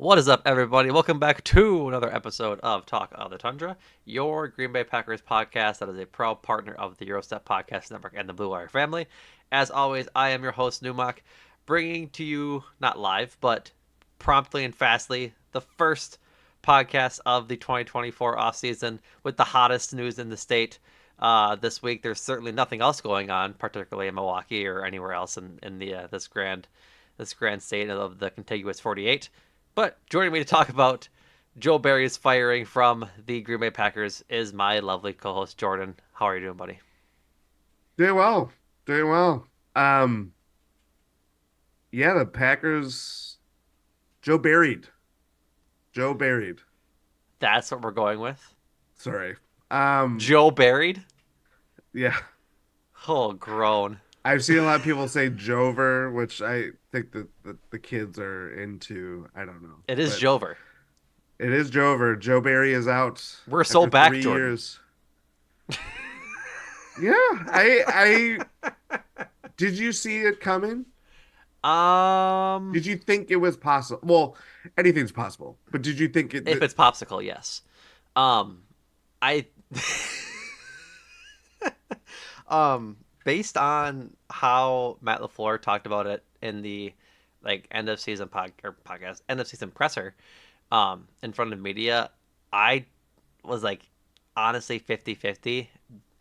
What is up, everybody? Welcome back to another episode of Talk of the Tundra, your Green Bay Packers podcast that is a proud partner of the Eurostep Podcast Network and the Blue Wire family. As always, I am your host, Numac, bringing to you, not live, but promptly and fastly, the first podcast of the 2024 offseason with the hottest news in the state. This week, there's certainly nothing else going on, particularly in Milwaukee or anywhere else in the this grand state of the contiguous 48. But joining me to talk about Joe Barry's firing from the Green Bay Packers is my lovely co-host Jordan. How are you doing, buddy? Doing well. Doing well. Um, yeah, the Packers, Joe buried. Joe buried. That's what we're going with. Sorry. Joe buried? Yeah. Oh, groan. I've seen a lot of people say Jover, which I think that the kids are into. I don't know. It is But Jover. it is Jover. Joe Barry is out We're so after back, three Jordan. years. Yeah, I did you see it coming? Um, Did you think it was possible? Well, anything's possible, but did you think if it's popsicle, yes. Um, I based on how Matt LaFleur talked about it in the end of season podcast, end of season presser, in front of media, I was honestly 50-50.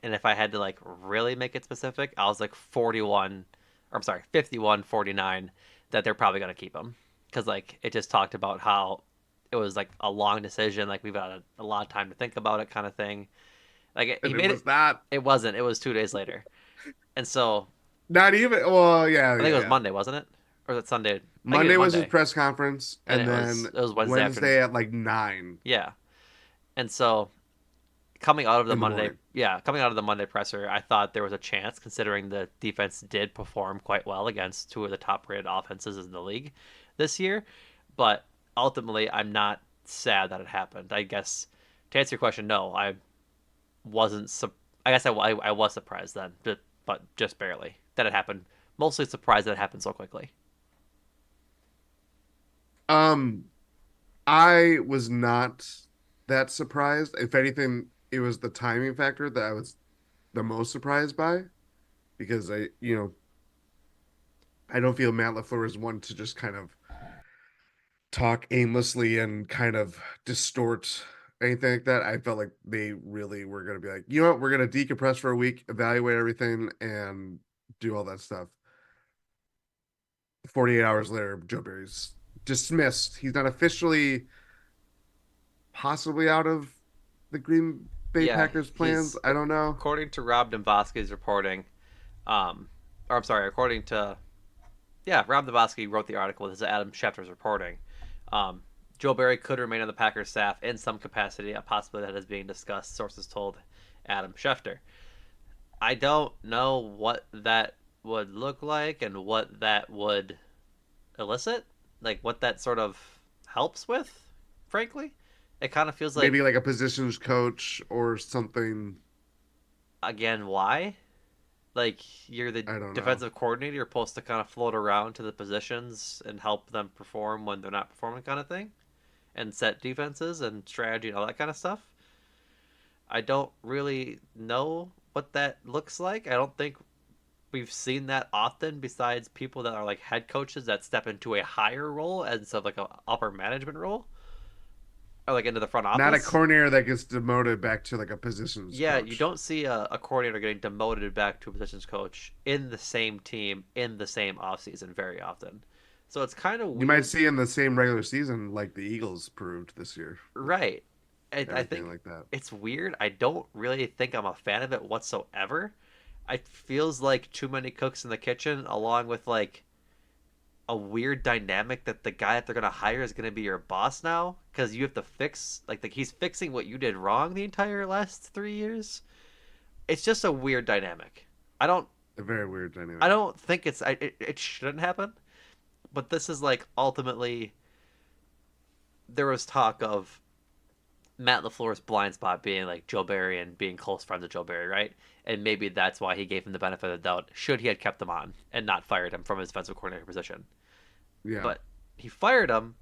And if I had to really make it specific, I was 41, or I'm sorry, 51-49 that they're probably going to keep him. Because it just talked about how it was a long decision, we've got a lot of time to think about it kind of thing. He and it made it, was not. it wasn't, it was 2 days later. And so Not even. Well, yeah, I think it yeah, was yeah. Monday, wasn't it? Or was it Sunday? I think it was Monday was his Monday. press conference, And and it was then it was Wednesday afternoon. Wednesday at like 9 Yeah. And so coming out of the in the Monday, morning. yeah, coming out of the Monday presser, I thought there was a chance, considering the defense did perform quite well against two of the top-rated offenses in the league this year. But ultimately, I'm not sad that it happened. I guess to answer your question, no, I wasn't. I guess I was surprised then, but just barely that it happened. Mostly surprised that it happened so quickly. Um, I was not that surprised. If anything, it was the timing factor that I was the most surprised by because I don't feel Matt LaFleur is one to just kind of talk aimlessly and kind of distort anything like that. I felt like they really were going to be like, you know what, we're going to decompress for a week, evaluate everything, and do all that stuff. 48 hours later, Joe Barry's dismissed. He's not officially possibly out of the Green Bay Yeah, Packers plans. he's I don't know. according to Rob Dombrowski's reporting, or I'm sorry, according to Rob Dombrowski wrote the article. This is Adam Schefter's reporting. Um, Joe Barry could remain on the Packers staff in some capacity, a possibility that is being discussed. Sources told Adam Schefter. I don't know what that would look like and what that would elicit, what that sort of helps with. Frankly, it kind of feels Maybe like, like a positions coach or something. again, why? You're the I don't know. defensive coordinator, you're supposed to kind of float around to the positions and help them perform when they're not performing, kind of thing, and set defenses and strategy and all that kind of stuff. I don't really know what that looks like. I don't think we've seen that often, besides people that are head coaches that step into a higher role instead of a upper management role, or into the front Not a office. coordinator that gets demoted back to like a positions Yeah, you coach. don't see a coordinator getting demoted back to a positions coach in the same team in the same offseason very often. So it's kind of You might weird. see in the same regular season like the Eagles proved this year with Right. I everything think like that. it's weird. I don't really think I'm a fan of it whatsoever. It feels like too many cooks in the kitchen, along with a weird dynamic that the guy that they're gonna hire is gonna be your boss now, because you have to fix he's fixing what you did wrong the entire last 3 years. It's just a weird dynamic. I don't A very weird I dynamic. don't think it shouldn't happen, but this is ultimately there was talk of Matt LaFleur's blind spot being Joe Barry and being close friends with Joe Barry, right? And maybe that's why he gave him the benefit of the doubt, should he had kept him on and not fired him from his defensive coordinator position. Yeah. But he fired him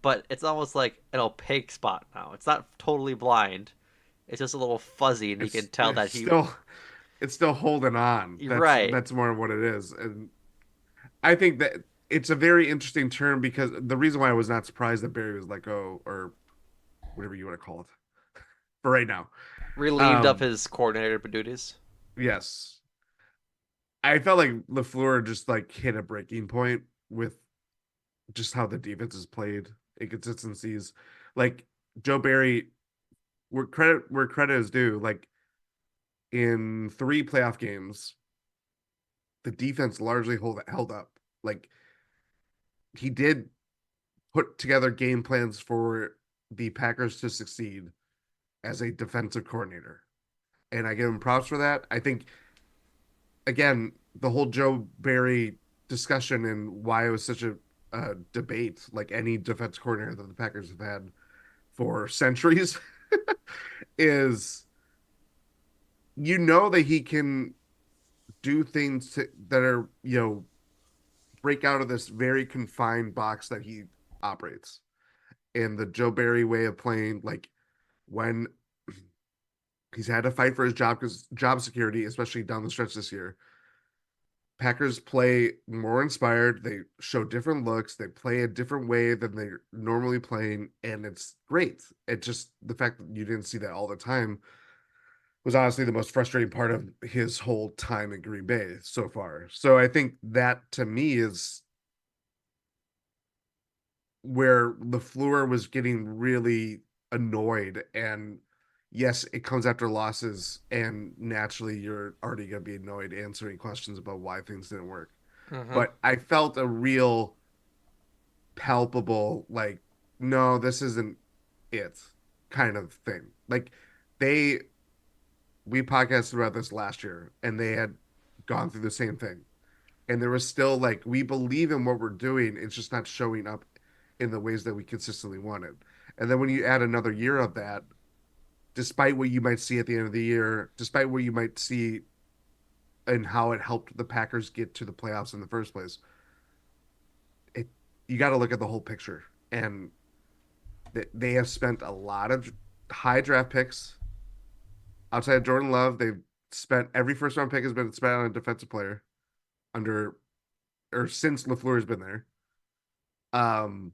but it's almost like an opaque spot now. It's not totally blind. It's just a little fuzzy, and you can tell It's that he. still it's still holding on. You're That's right. that's more what it is. And I think that it's a very interesting term because the reason why I was not surprised that Barry was let go or whatever you want to call it for right now. Relieved of Um, his coordinator duties. yes. I felt like LaFleur just like hit a breaking point with just how the defense is played, inconsistencies. Like Joe Barry, where credit is due, like in 3 playoff games, the defense largely held up. Like he did put together game plans for the Packers to succeed as a defensive coordinator. And I give him props for that. I think again, the whole Joe Barry discussion and why it was such a debate, like any defense coordinator that the Packers have had for centuries, is that he can do things that are, break out of this very confined box that he operates. And the Joe Barry way of playing, like when he's had to fight for his job security, especially down the stretch this year. Packers play more inspired. They show different looks. They play a different way than they're normally playing, and it's great. It just the fact that you didn't see that all the time was honestly the most frustrating part of his whole time in Green Bay so far. So I think that to me is where LaFleur was getting really annoyed. And yes, it comes after losses, and naturally you're already going to be annoyed answering questions about why things didn't work. Mm-hmm. But I felt a real palpable, like, no, this isn't it kind of thing. Like, they, we podcasted about this last year, and they had gone through the same thing. And there was still like, we believe in what we're doing, it's just not showing up in the ways that we consistently wanted. And then when you add another year of that, despite what you might see at the end of the year, despite what you might see and how it helped the Packers get to the playoffs in the first place, it you got to look at the whole picture. And they have spent a lot of high draft picks outside of Jordan Love. They've spent every first round pick has been spent on a defensive player under or since LaFleur has been there. Um,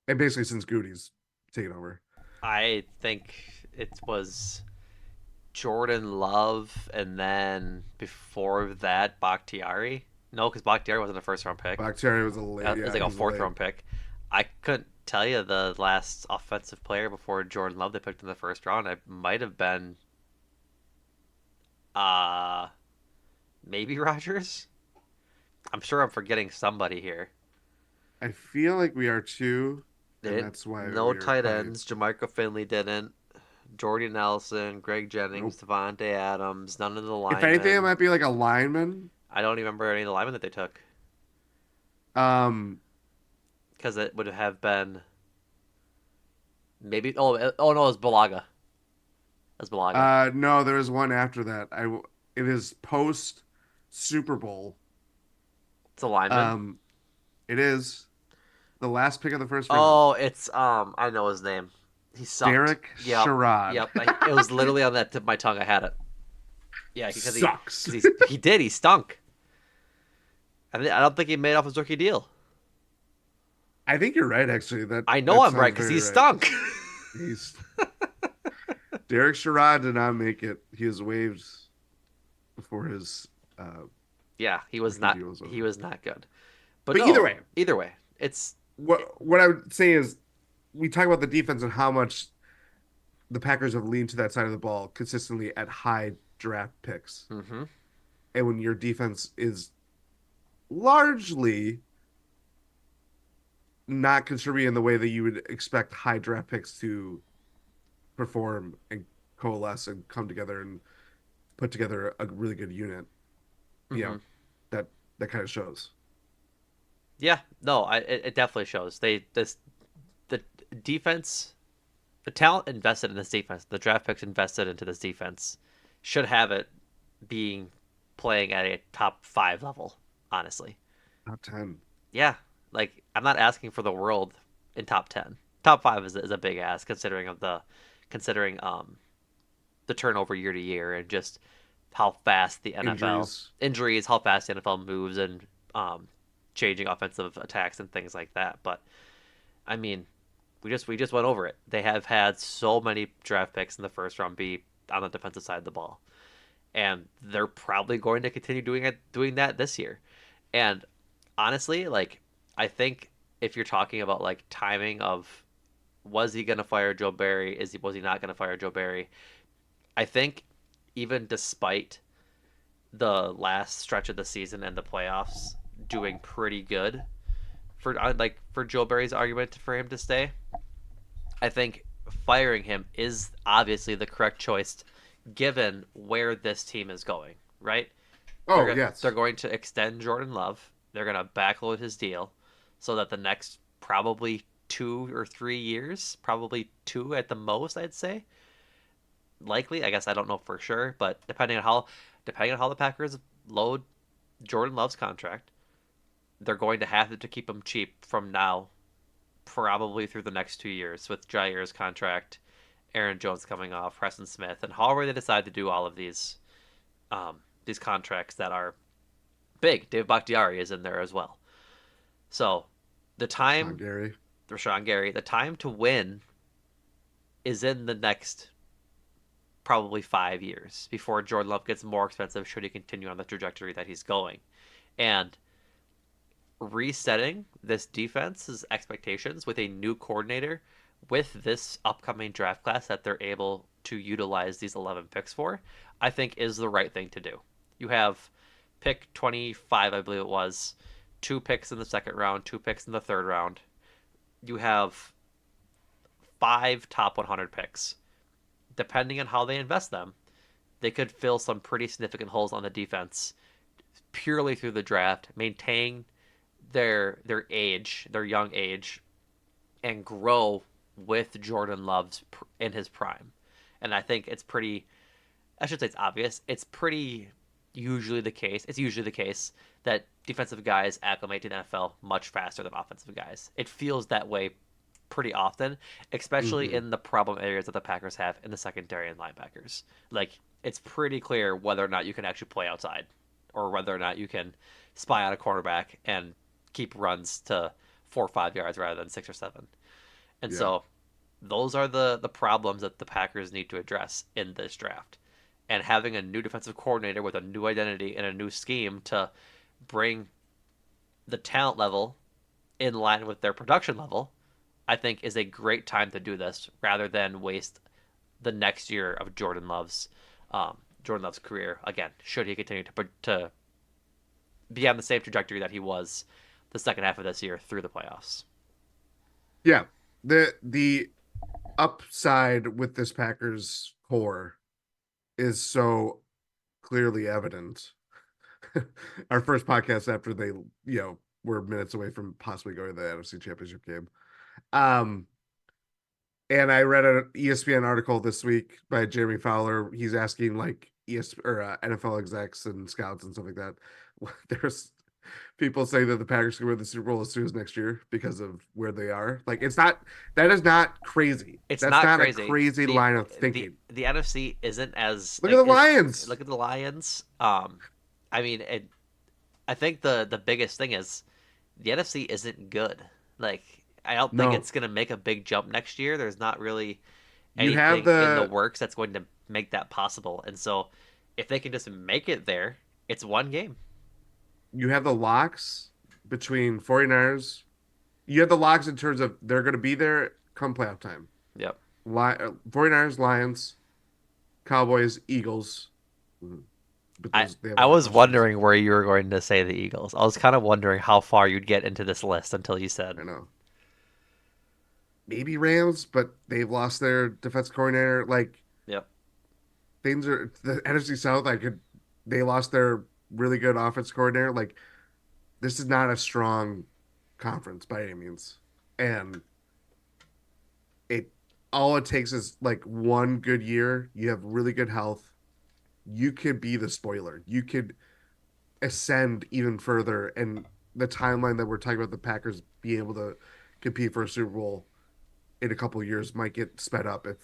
and basically since Goody's taken over. I think it was Jordan Love, and then before that, Bakhtiari. No, because Bakhtiari wasn't a first round pick. Bakhtiari was a late, It was yeah, like he a was a fourth late. round pick. I couldn't tell you the last offensive player before Jordan Love they picked in the first round. It might have been uh maybe Rogers. I'm sure I'm forgetting somebody here. I feel like we are too, They and didn't. that's why No we are tight probably ends. Jermichael Finley didn't. Jordy Nelson, Greg Jennings, nope. Devontae Adams. None of the If anything, it linemen. might be like a lineman. I don't even remember any of the linemen that they took Um, because it would have been maybe. Oh no, it was Balaga. It was Balaga. no, there was one after that. It is post Super Bowl. It's a lineman. Um, it is the last pick of the first round. Oh, it's I know his name. He sucked. Derek Yep, Sherrod yep. It was literally on that tip of my tongue. I had it. Yeah, sucks. he did he stunk. I don't think he made off his rookie deal. I think you're right. Actually, that I know that I'm right sounds because very he right. stunk. He's Derek Sherrod did not make it. He was waived before his uh, Yeah, rookie deal was he over. was not good. But But either no, way, either way, it's what I would say is we talk about the defense and how much the Packers have leaned to that side of the ball consistently at high draft picks. mm-hmm, And when your defense is largely not contributing in the way that you would expect high draft picks to perform and coalesce and come together and put together a really good unit, you mm-hmm. know, that that kind of shows. Yeah, no, it definitely shows. The defense, the talent invested in this defense, the draft picks invested into this defense, should have it being playing at a top five level. Honestly, Top 10. yeah. Like I'm not asking for the world in top 10. Top 5 is a big ask considering the turnover year to year and just how fast the NFL Injuries. injuries, how fast the NFL moves and um, changing offensive attacks and things like that. But I mean, we just went over it. They have had so many draft picks in the first round be on the defensive side of the ball, and they're probably going to continue doing that this year. And honestly, like I think if you're talking about like timing of was he going to fire Joe Barry, was he not going to fire Joe Barry? I think even despite the last stretch of the season and the playoffs doing pretty good for Joe Barry's argument for him to stay, I think firing him is obviously the correct choice given where this team is going, right? Oh, They're yes. going to extend Jordan Love. They're going to backload his deal so that the next probably 2 or 3 years, probably two at the most, I'd say. Likely, I guess I don't know for sure, but depending on how the Packers load Jordan Love's contract, they're going to have to keep him cheap from now probably through the next 2 years with Jair's contract, Aaron Jones coming off, Preston Smith, and however they decide to do all of these contracts that are big. Dave Bakhtiari is in there as well. So the Sean time, Gary. Rashawn Gary, the time to win is in the next probably 5 years before Jordan Love gets more expensive should he continue on the trajectory that he's going. And resetting this defense's expectations with a new coordinator with this upcoming draft class that they're able to utilize these 11 picks for, I think is the right thing to do. You have pick 25, I believe it was, two picks in the second round, two picks in the third round. You have five top 100 picks. Depending on how they invest them, they could fill some pretty significant holes on the defense purely through the draft, maintain their young age, and grow with Jordan Love's in his prime. And I think it's pretty. I should say it's obvious. It's pretty usually the case. It's usually the case that defensive guys acclimate to the NFL much faster than offensive guys. It feels that way pretty often, especially Hmm. in the problem areas that the Packers have in the secondary and linebackers. Like it's pretty clear whether or not you can actually play outside, or whether or not you can spy out a cornerback and keep runs to 4 or 5 yards rather than 6 or 7. And Yeah. so those are the problems that the Packers need to address in this draft. And having a new defensive coordinator with a new identity and a new scheme to bring the talent level in line with their production level, I think is a great time to do this rather than waste the next year of Jordan Love's career again. Should he continue to be on the same trajectory that he was the second half of this year through the playoffs? Yeah. The upside with this Packers core is so clearly evident. Our first podcast after they, were minutes away from possibly going to the NFC Championship game. Um, and I read an ESPN article this week by Jeremy Fowler. He's asking like NFL execs and scouts and stuff like that. There's people say that the Packers can win the Super Bowl as soon as next year because of where they are. Like it's not that is not crazy. It's That's not not a crazy. crazy the line of the thinking. The NFC isn't as Look at like the is Lions. look at the Lions. I mean, I think the biggest thing is the NFC isn't good. Like I don't think No, it's gonna make a big jump next year. There's not really you have anything in the the works that's going to make that possible. And so if they can just make it there, it's one game. you have the locks between 49ers. You have the locks in terms of they're going to be there come playoff time. Yep. 49ers, Lions, Cowboys, Eagles. Mhm. But I those they have a I lot was closer games. wondering where you were going to say the Eagles. I was kind of wondering how far you'd get into this list until you said, I know. Maybe Rams, but they've lost their defense coordinator. Like "Yep, things are the NFC South. They lost their really good offense coordinator. Like this is not a strong conference by any means, and it all it takes is like one good year. You have really good health. You could be the spoiler. You could ascend even further, and the timeline that we're talking about the Packers being able to compete for a Super Bowl in a couple of years might get sped up if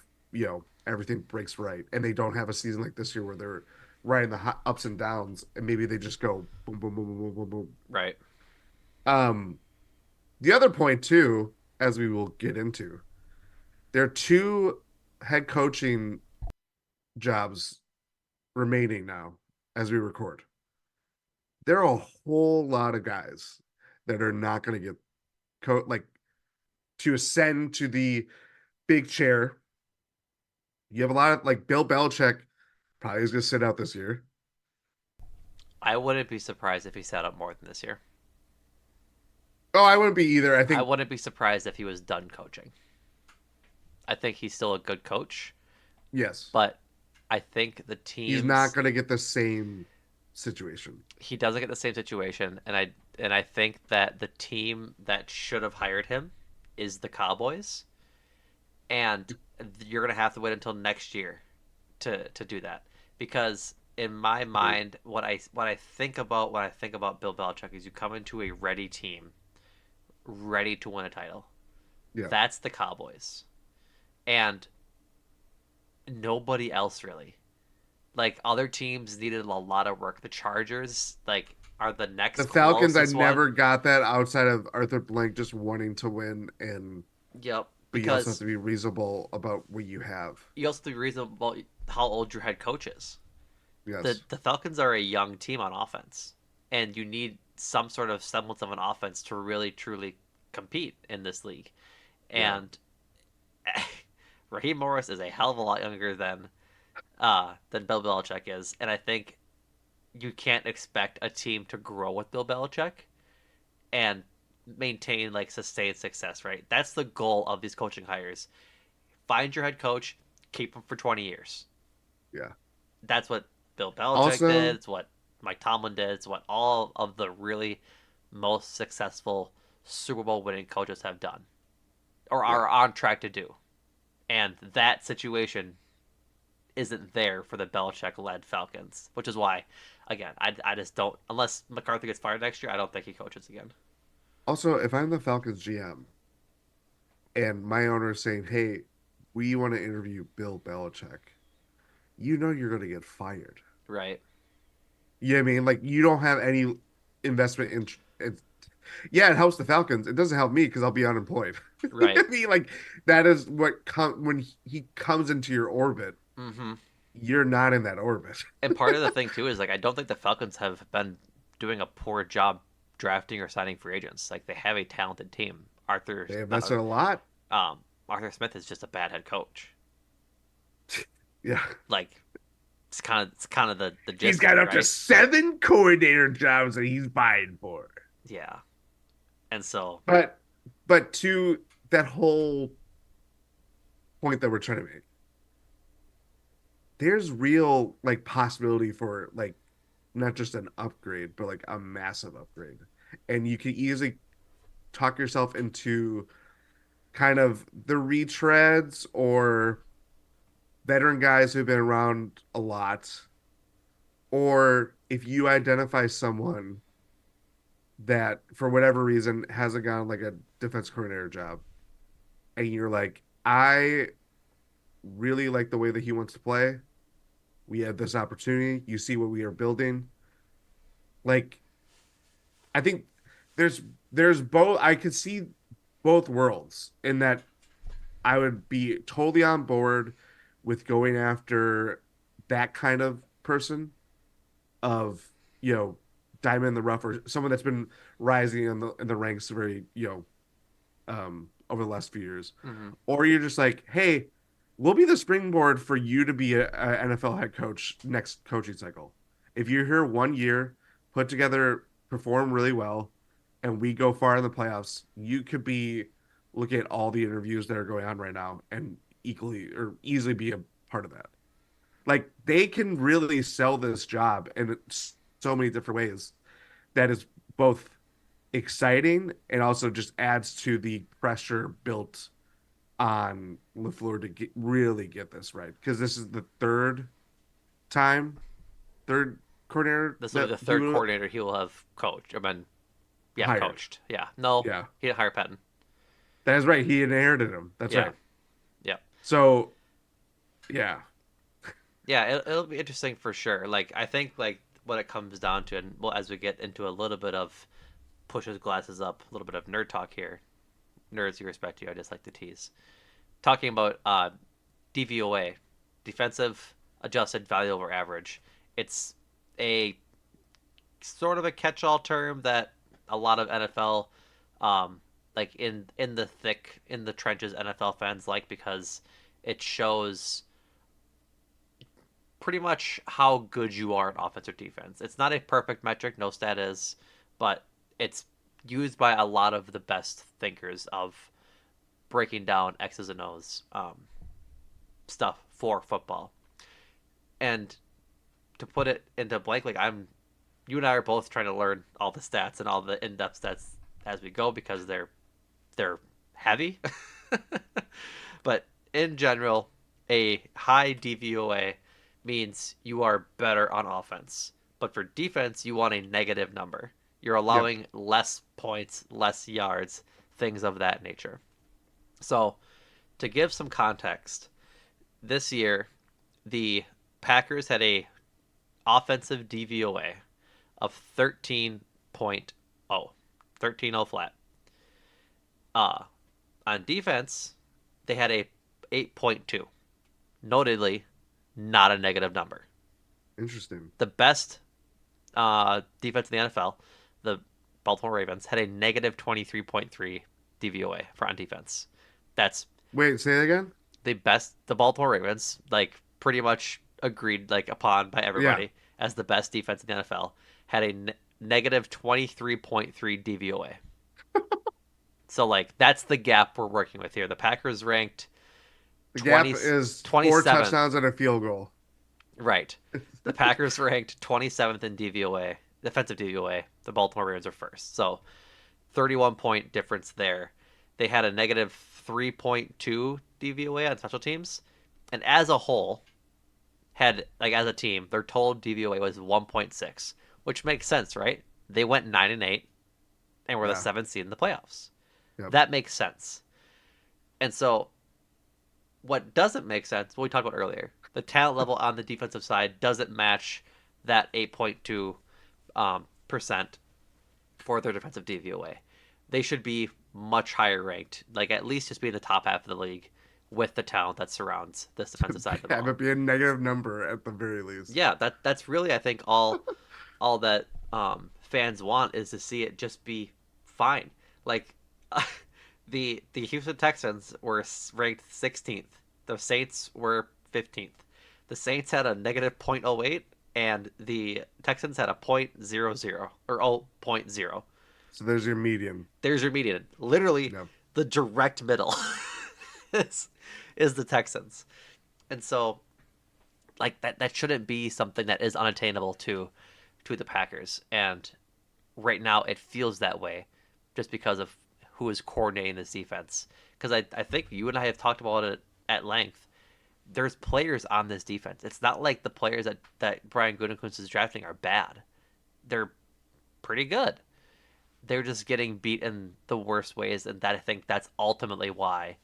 everything breaks right, and they don't have a season like this year where they're riding the ups and downs, and maybe they just go boom, boom, boom, boom, boom, boom, boom. Right. Um, the other point too, as we will get into, there are two head coaching jobs remaining now as we record. There are a whole lot of guys that are not going to get like to ascend to the big chair. You have a lot of like Bill Belichick probably is going to sit out this year. I wouldn't be surprised if he sat up more than this year. Oh, I wouldn't be either. I I think wouldn't be surprised if he was done coaching. I think he's still a good coach, yes, but I think the he's not teams going to get the same situation. he doesn't get the same situation, and I think that the team that should have hired him is the Cowboys, and you're gonna have to wait until next year to do that because in my Agreed. mind, what I think about when I think about Bill Belichick is you come into a ready team, ready to win a title. Yeah. That's the Cowboys, and nobody else really. Like other teams needed a lot of work. The Chargers like are the next The Falcons, I closest never one. got that outside of Arthur Blank just wanting to win, and Yep, but you also have because to be reasonable about what you have. you also have to be reasonable how old your head coach is. The Yes. the Falcons are a young team on offense, and you need some sort of semblance of an offense to really truly compete in this league. Yeah. And Raheem Morris is a hell of a lot younger than Bill Belichick is, and I think you can't expect a team to grow with Bill Belichick and maintain like sustained success, right? That's the goal of these coaching hires. Find your head coach, keep him for 20 years. Yeah. That's what Bill Belichick did. Also, It's what Mike Tomlin did. It's what all of the really most successful Super Bowl winning coaches have done or yeah. are on track to do. And that situation isn't there for the Belichick led Falcons, which is why, again, I just don't, unless McCarthy gets fired next year, I don't think he coaches again. Also, if I'm the Falcons GM and my owner is saying, "Hey, we want to interview Bill Belichick," you know you're going to get fired. Right. You know what I mean? Like you don't have any investment in yeah, it helps the Falcons. It doesn't help me because I'll be unemployed. Right. I mean, like that is what when he comes into your orbit, Mm-hmm. you're not in that orbit. And part of the thing too is like I don't think the Falcons have been doing a poor job drafting or signing free agents. Like they have a talented team. They invested a lot. Arthur Smith is just a bad head coach. Yeah. Like it's kind of the He's gist of got it, up to right? 7 coordinator jobs that he's vying for. Yeah. And so But to that whole point that we're trying to make, there's real like possibility for like not just an upgrade, but like a massive upgrade. And you can easily talk yourself into kind of the retreads or veteran guys who've been around a lot, or if you identify someone that for whatever reason hasn't gotten like a defense coordinator job and you're like, I really like the way that he wants to play. We have this opportunity. You see what we are building. Like, I think there's both. I could see both worlds in that I would be totally on board with going after that kind of person of diamond in the rough or someone that's been rising in the ranks very over the last few years, mhm. or you're just like, hey, we'll be the springboard for you to be a NFL head coach next coaching cycle. If you're here 1 year, put together, perform really well, and we go far in the playoffs, you could be looking at all the interviews that are going on right now and equally or easily be a part of that. Like they can really sell this job in so many different ways that is both exciting and also just adds to the pressure built on LaFleur to really get this right because this is the time, third coordinator This will be that the he third would coordinator he will have coached. I mean, yeah, hired. coached. Yeah. No, Yeah. he didn't hire Patton. That is right. He inherited him. That's Yeah, right. yeah, So yeah, yeah. It'll be interesting for sure. Like I think like what it comes down to, and well, as we get into a little bit of pushes glasses up, a little bit of nerd talk here. Nerds, you respect you. I just like to tease. Talking about DVOA, defensive adjusted value over average. It's a sort of a catch-all term that a lot of NFL, like in the thick in the trenches NFL fans like because it shows pretty much how good you are at offense or defense. It's not a perfect metric, no stat is, but it's used by a lot of the best thinkers of breaking down X's and O's stuff for football. And to put it into blank, like you and I are both trying to learn all the stats and all the in-depth stats as we go because they're heavy. But in general, a high DVOA means you are better on offense. But for defense, you want a negative number. You're yep, allowing less points, less yards, things of that nature. So, to give some context, this year the Packers had a offensive DVOA of 13.0, 13.0 flat. Uh, on defense, they had a 8.2. Notedly, not a negative number. interesting. The best defense in the NFL, the Baltimore Ravens, had a negative 23.3 DVOA for on defense. That's Wait, say it again. the Baltimore Ravens, like pretty much agreed like upon by Yeah, everybody as the best defense in the NFL, had a negative 23.3 DVOA. So like that's the gap we're working with here. The Packers ranked the 20 gap is twenty four seventh. touchdowns and a field goal. Right. The Packers ranked 27th in DVOA, defensive DVOA. The Baltimore Ravens are first. So 31-point difference there. They had a negative 3.2 DVOA on special teams. And as a whole, had like as a team, their total DVOA was 1.6, which makes sense, right? They went 9-8 and were the Yeah, seventh seed in the playoffs. yep. That makes sense. And so what doesn't make sense, what we talked about earlier, the talent level on the defensive side doesn't match that 8.2 percent for their defensive DVOA. They should be much higher ranked, like at least just be in the top half of the league with the talent that surrounds this defensive side of the Have ball. it be a negative number at the very least. Yeah, that's really I think all that fans want is to see it just be fine. Like the Houston Texans were ranked 16th. The Saints were 15th. The Saints had a negative point oh 0.08 and the Texans had a point zero zero or 0.0. So there's your median. There's your median. Literally Yep. the direct middle is is the Texans. And so like that shouldn't be something that is unattainable to the Packers. And right now it feels that way just because of who is coordinating this defense. Because I think you and I have talked about it at length. There's players on this defense. It's not like the players that Brian Gutekunst is drafting are bad. They're pretty good. They're just getting beat in the worst ways, and that I think that's ultimately why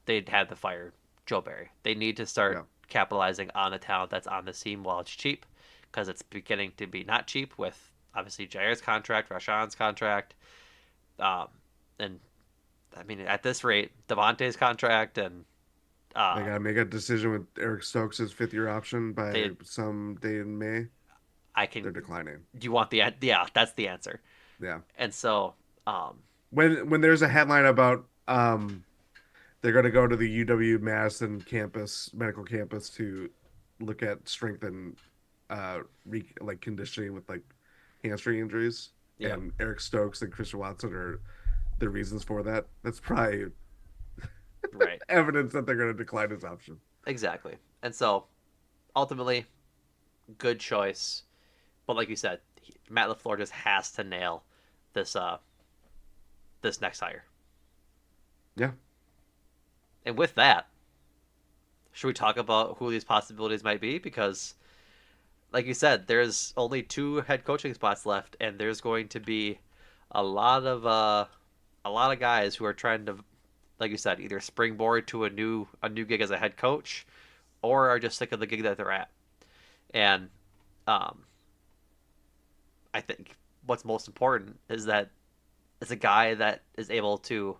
they'd had to fire Joe Barry. They need to start Yeah. capitalizing on the talent that's on this team while it's cheap, because it's beginning to be not cheap with obviously Jair's contract, Rashawn's contract, um, and I mean at this rate, Devontae's contract, and They uh, gotta make a decision with Eric Stokes' fifth year option by they some day in May. I They're can. declining. Do you want the yeah? That's the answer. Yeah. And so When there's a headline about they're gonna go to the UW Madison campus, medical campus to look at strength and like conditioning with like hamstring injuries, yep, and Eric Stokes and Christian Watson are the reasons for that. That's probably right, evidence that they're gonna decline his option. exactly. And so ultimately, good choice. But like you said, Matt LaFleur just has to nail this this next hire. Yeah. And with that, should we talk about who these possibilities might be? Because, like you said, there's only two head coaching spots left, and there's going to be a lot of uh, a lot of guys who are trying to like you said, either springboard to a new gig as a head coach, or are just sick of the gig that they're at. And um, I think what's most important is that it's a guy that is able to.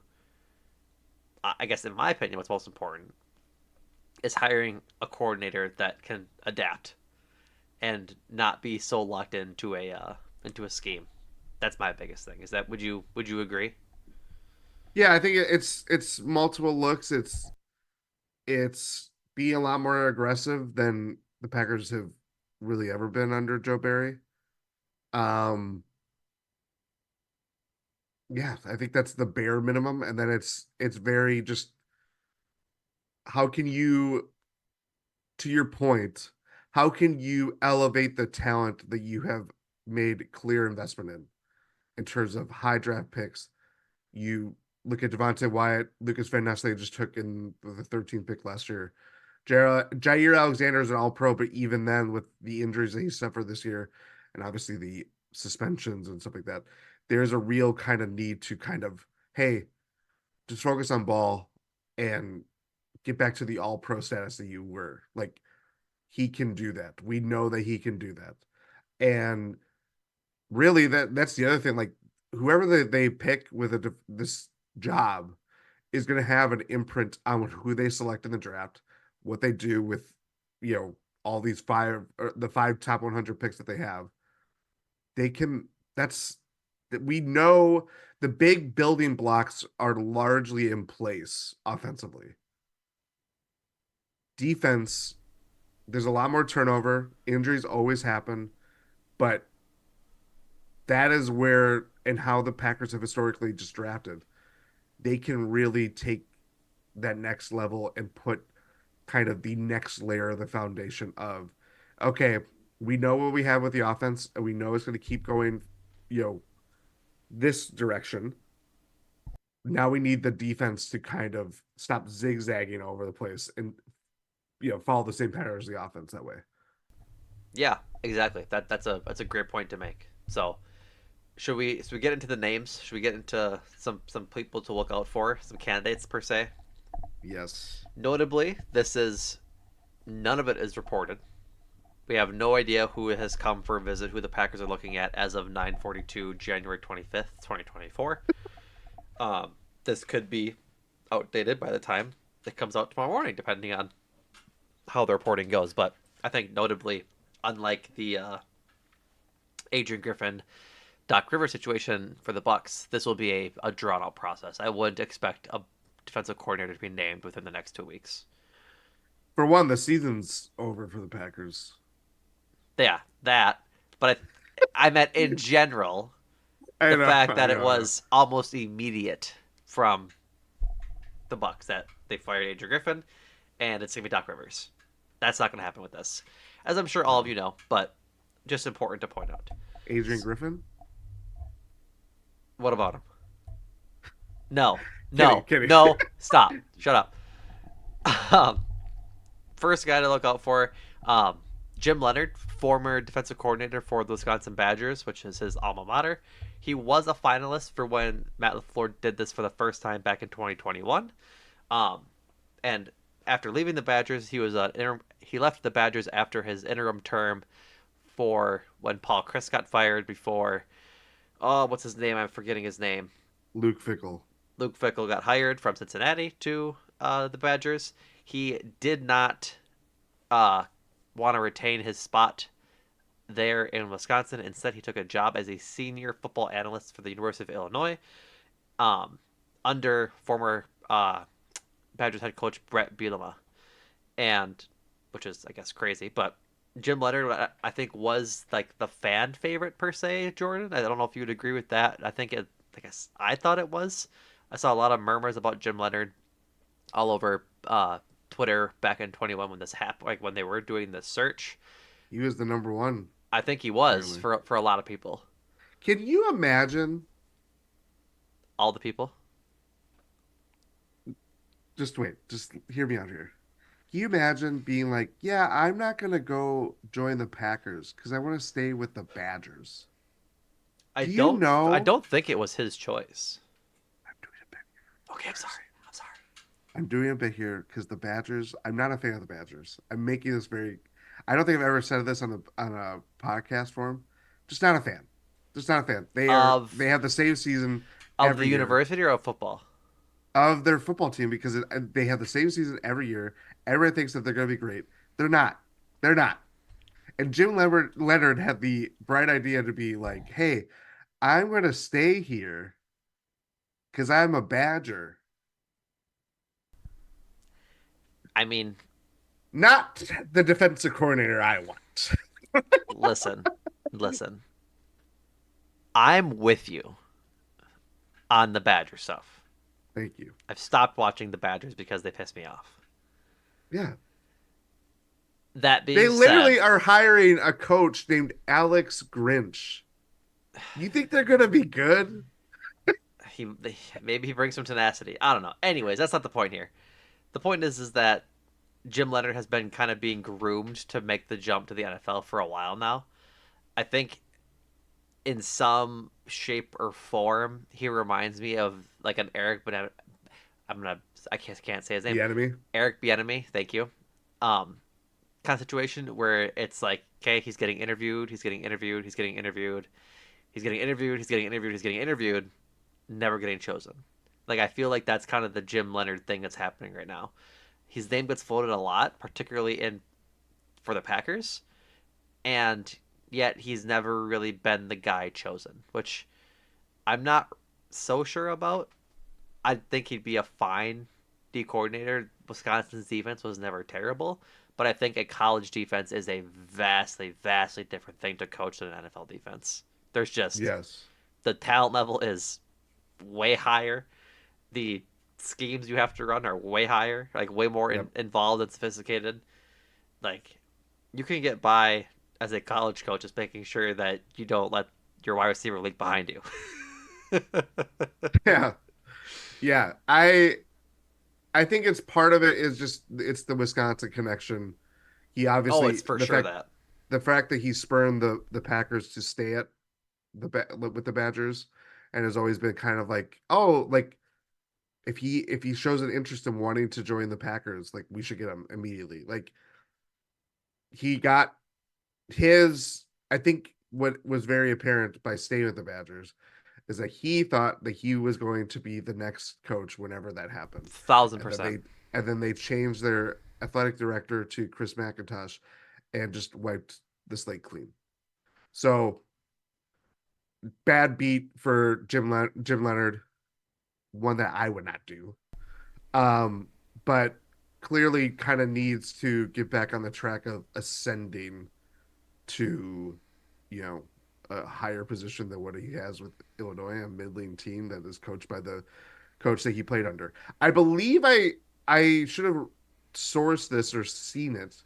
I guess, in my opinion, what's most important is hiring a coordinator that can adapt and not be so locked into a scheme. That's my biggest thing. Is that would you agree? Yeah, I think it's multiple looks. It's being a lot more aggressive than the Packers have really ever been under Joe Barry. Um, yeah, I think that's the bare minimum, and then it's very just how can you, to your point, how can you elevate the talent that you have made clear investment in terms of high draft picks? You look at Devontae Wyatt, Lucas Van Ness, they just took in the 13th pick last year. Jair Alexander is an all pro, but even then, with the injuries that he suffered this year, and obviously the suspensions and stuff like that, there's a real kind of need to kind of, hey, just focus on ball and get back to the all pro status that you were. Like, he can do that. We know that he can do that. And really, that's the other thing. Like, whoever they pick with this job is going to have an imprint on who they select in the draft, what they do with, all these the five top 100 picks that they have. They can, that's, that we know the big building blocks are largely in place offensively. Defense, there's a lot more turnover. Injuries always happen, but that is where and how the Packers have historically just drafted. They can really take that next level and put kind of the next layer of the foundation of, okay, we know what we have with the offense and we know it's going to keep going, you know, this direction. Now we need the defense to kind of stop zigzagging over the place and follow the same pattern as the offense that way. Yeah, exactly. That's a great point to make. So we get into the names? Should we get into some people to look out for, some candidates per se? Yes. Notably, this is none of it is reported. We have no idea who has come for a visit, who the Packers are looking at as of 9:42 January 25th, 2024. This could be outdated by the time it comes out tomorrow morning, depending on how the reporting goes. But I think notably, unlike the Adrian Griffin Doc Rivers situation for the Bucks, this will be a drawn out process. I would expect a defensive coordinator to be named within the next 2 weeks. For one, the season's over for the Packers. Yeah, that. But I meant in general I the know, fact I that it know, I know. was almost immediate from the Bucks that they fired Adrian Griffin, and it's gonna be Doc Rivers. That's not gonna happen with this, as I'm sure all of No. you know. But just important to point out. Adrian Griffin? What about him? No, Kidding, no, kidding. no. Stop. Shut up. Um, First guy to look out for, um, Jim Leonard, former defensive coordinator for the Wisconsin Badgers, which is his alma mater. He was a finalist for when Matt LaFleur did this for the first time back in 2021. Um, and after leaving the Badgers, he left the Badgers after his interim term for when Paul Chris got fired before. Oh, what's his name? I'm forgetting his name. Luke Fickle. Luke Fickle got hired from Cincinnati to the Badgers. He did not uh, want to retain his spot there in Wisconsin. Instead, he took a job as a senior football analyst for the University of Illinois, um, under former Badgers head coach Brett Bielema, and which is, I guess, crazy. But Jim Leonard, I think, was like the fan favorite per se. Jordan, I don't know if you would agree with that. I think it. I guess I thought it was. I saw a lot of murmurs about Jim Leonard all over Twitter back in 21 when this happened, like when they were doing the search. He was the number one, I think he was apparently. for a lot of people, Can you imagine? all the people. Just wait, just hear me out here. Can you imagine being like, yeah, I'm not going to go join the Packers because I want to stay with the Badgers? I Do you don't I know? don't think it was his choice. I'm doing a bit. Okay, I'm Curtis. sorry. I'm sorry. I'm doing a bit here because the Badgers, I'm not a fan of the Badgers. I'm making this very, I don't think I've ever said this on a podcast form. Just not a fan. Just not a fan. They Of have the same season the every year university or of football? of their football team because they have the same season every year. Everyone thinks that they're going to be great. They're not. They're not. And Leonard had the bright idea to be like, "Hey, I'm going to stay here because I'm a Badger, I mean, not the defensive coordinator I want." listen, listen. I'm with you on the Badger stuff. Thank you. I've stopped watching the Badgers because they piss me off. Yeah. That They being literally said, are hiring a coach named Alex Grinch. You think they're going to be good? he maybe he brings some tenacity. I don't know. Anyways, that's not the point here. The point is that Jim Leonard has been kind of being groomed to make the jump to the NFL for a while now. I think in some shape or form he reminds me of like an Eric, but I'm gonna I can't say his name. The enemy? Eric Bieniemy, thank you. Um, Kind of situation where it's like, okay, he's getting interviewed, he's getting interviewed, he's getting interviewed, he's getting interviewed, he's getting interviewed, he's getting interviewed, never getting chosen. Like I feel like that's kind of the Jim Leonard thing that's happening right now. His name gets floated a lot, particularly in for the Packers, and yet he's never really been the guy chosen, which I'm not so sure about. I think he'd be a fine D coordinator. Wisconsin's defense was never terrible, but I think a college defense is a vastly, vastly different thing to coach than an NFL defense. There's just Yes. the talent level is way higher. The schemes you have to run are way higher, like way more Yep. involved and sophisticated. Like you can get by as a college coach just making sure that you don't let your wide receiver leak behind you. Yeah. Yeah. I think it's part of it is just it's the Wisconsin connection. He Oh, it's obviously for sure that. the fact that he spurned the Packers to stay at with the Badgers and has always been kind of like, oh, like if he shows an interest in wanting to join the Packers, like we should get him immediately. Like he got his I think what was very apparent by staying with the Badgers is that he thought that he was going to be the next coach whenever that happened. Thousand And then percent. they changed their athletic director to Chris McIntosh and just wiped the slate clean. So bad beat for Jim Leonard, one that I would not do. Um, but clearly kind of needs to get back on the track of ascending to, you know, a higher position than what he has with Illinois, a middling team that is coached by the coach that he played under. I believe I should have sourced this or seen it,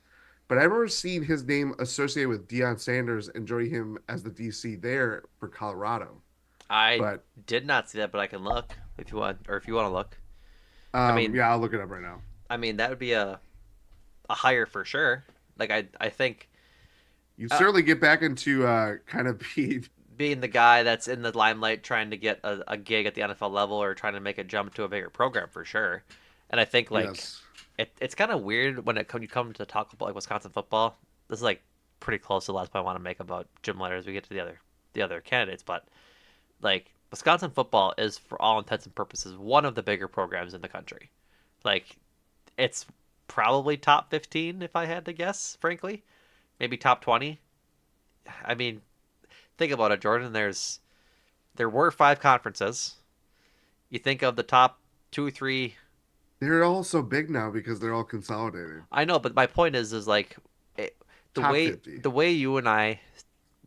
but I remember seeing his name associated with Deion Sanders and joining him as the DC there for Colorado. I But did not see that, but I can look if you want, or if you want to look. I mean, yeah, I'll look it up right now. that would be a hire for sure. Like I think You uh, certainly get back into kind of be being the guy that's in the limelight trying to get a gig at the NFL level or trying to make a jump to a bigger program for sure. And I think like yes. it's kind of weird when you come to talk about like Wisconsin football. This is like pretty close to the last point I want to make about Jim Leonard as we get to the other candidates, but like Wisconsin football is for all intents and purposes one of the bigger programs in the country. Like it's probably top 15 if I had to guess, frankly. Maybe top 20. I mean, think about it, Jordan. There were five conferences. You think of the top 2 3. They're all so big now because they're all consolidated. I know, but my point is like it, Top 50. the way you and I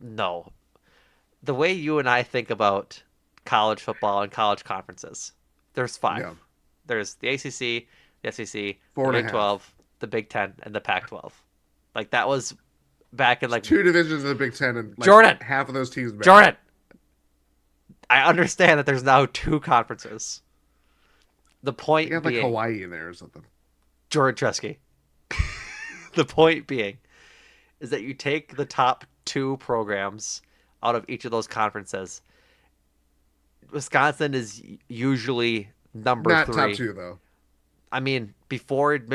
no the way you and I think about college football and college conferences. There's five. Yeah. There's the ACC, the SEC, Four the and a Big half. 12, the Big 10, and the Pac 12. Like that was back in There's like two divisions of the Big Ten and like Jordan, half of those teams matter. Jordan. I understand that there's now two conferences. The They point got like being, Hawaii in there or something. Jordan Tresky. The point being is that you take the top two programs out of each of those conferences. Wisconsin is usually number Not top three. two though. I mean, before Jim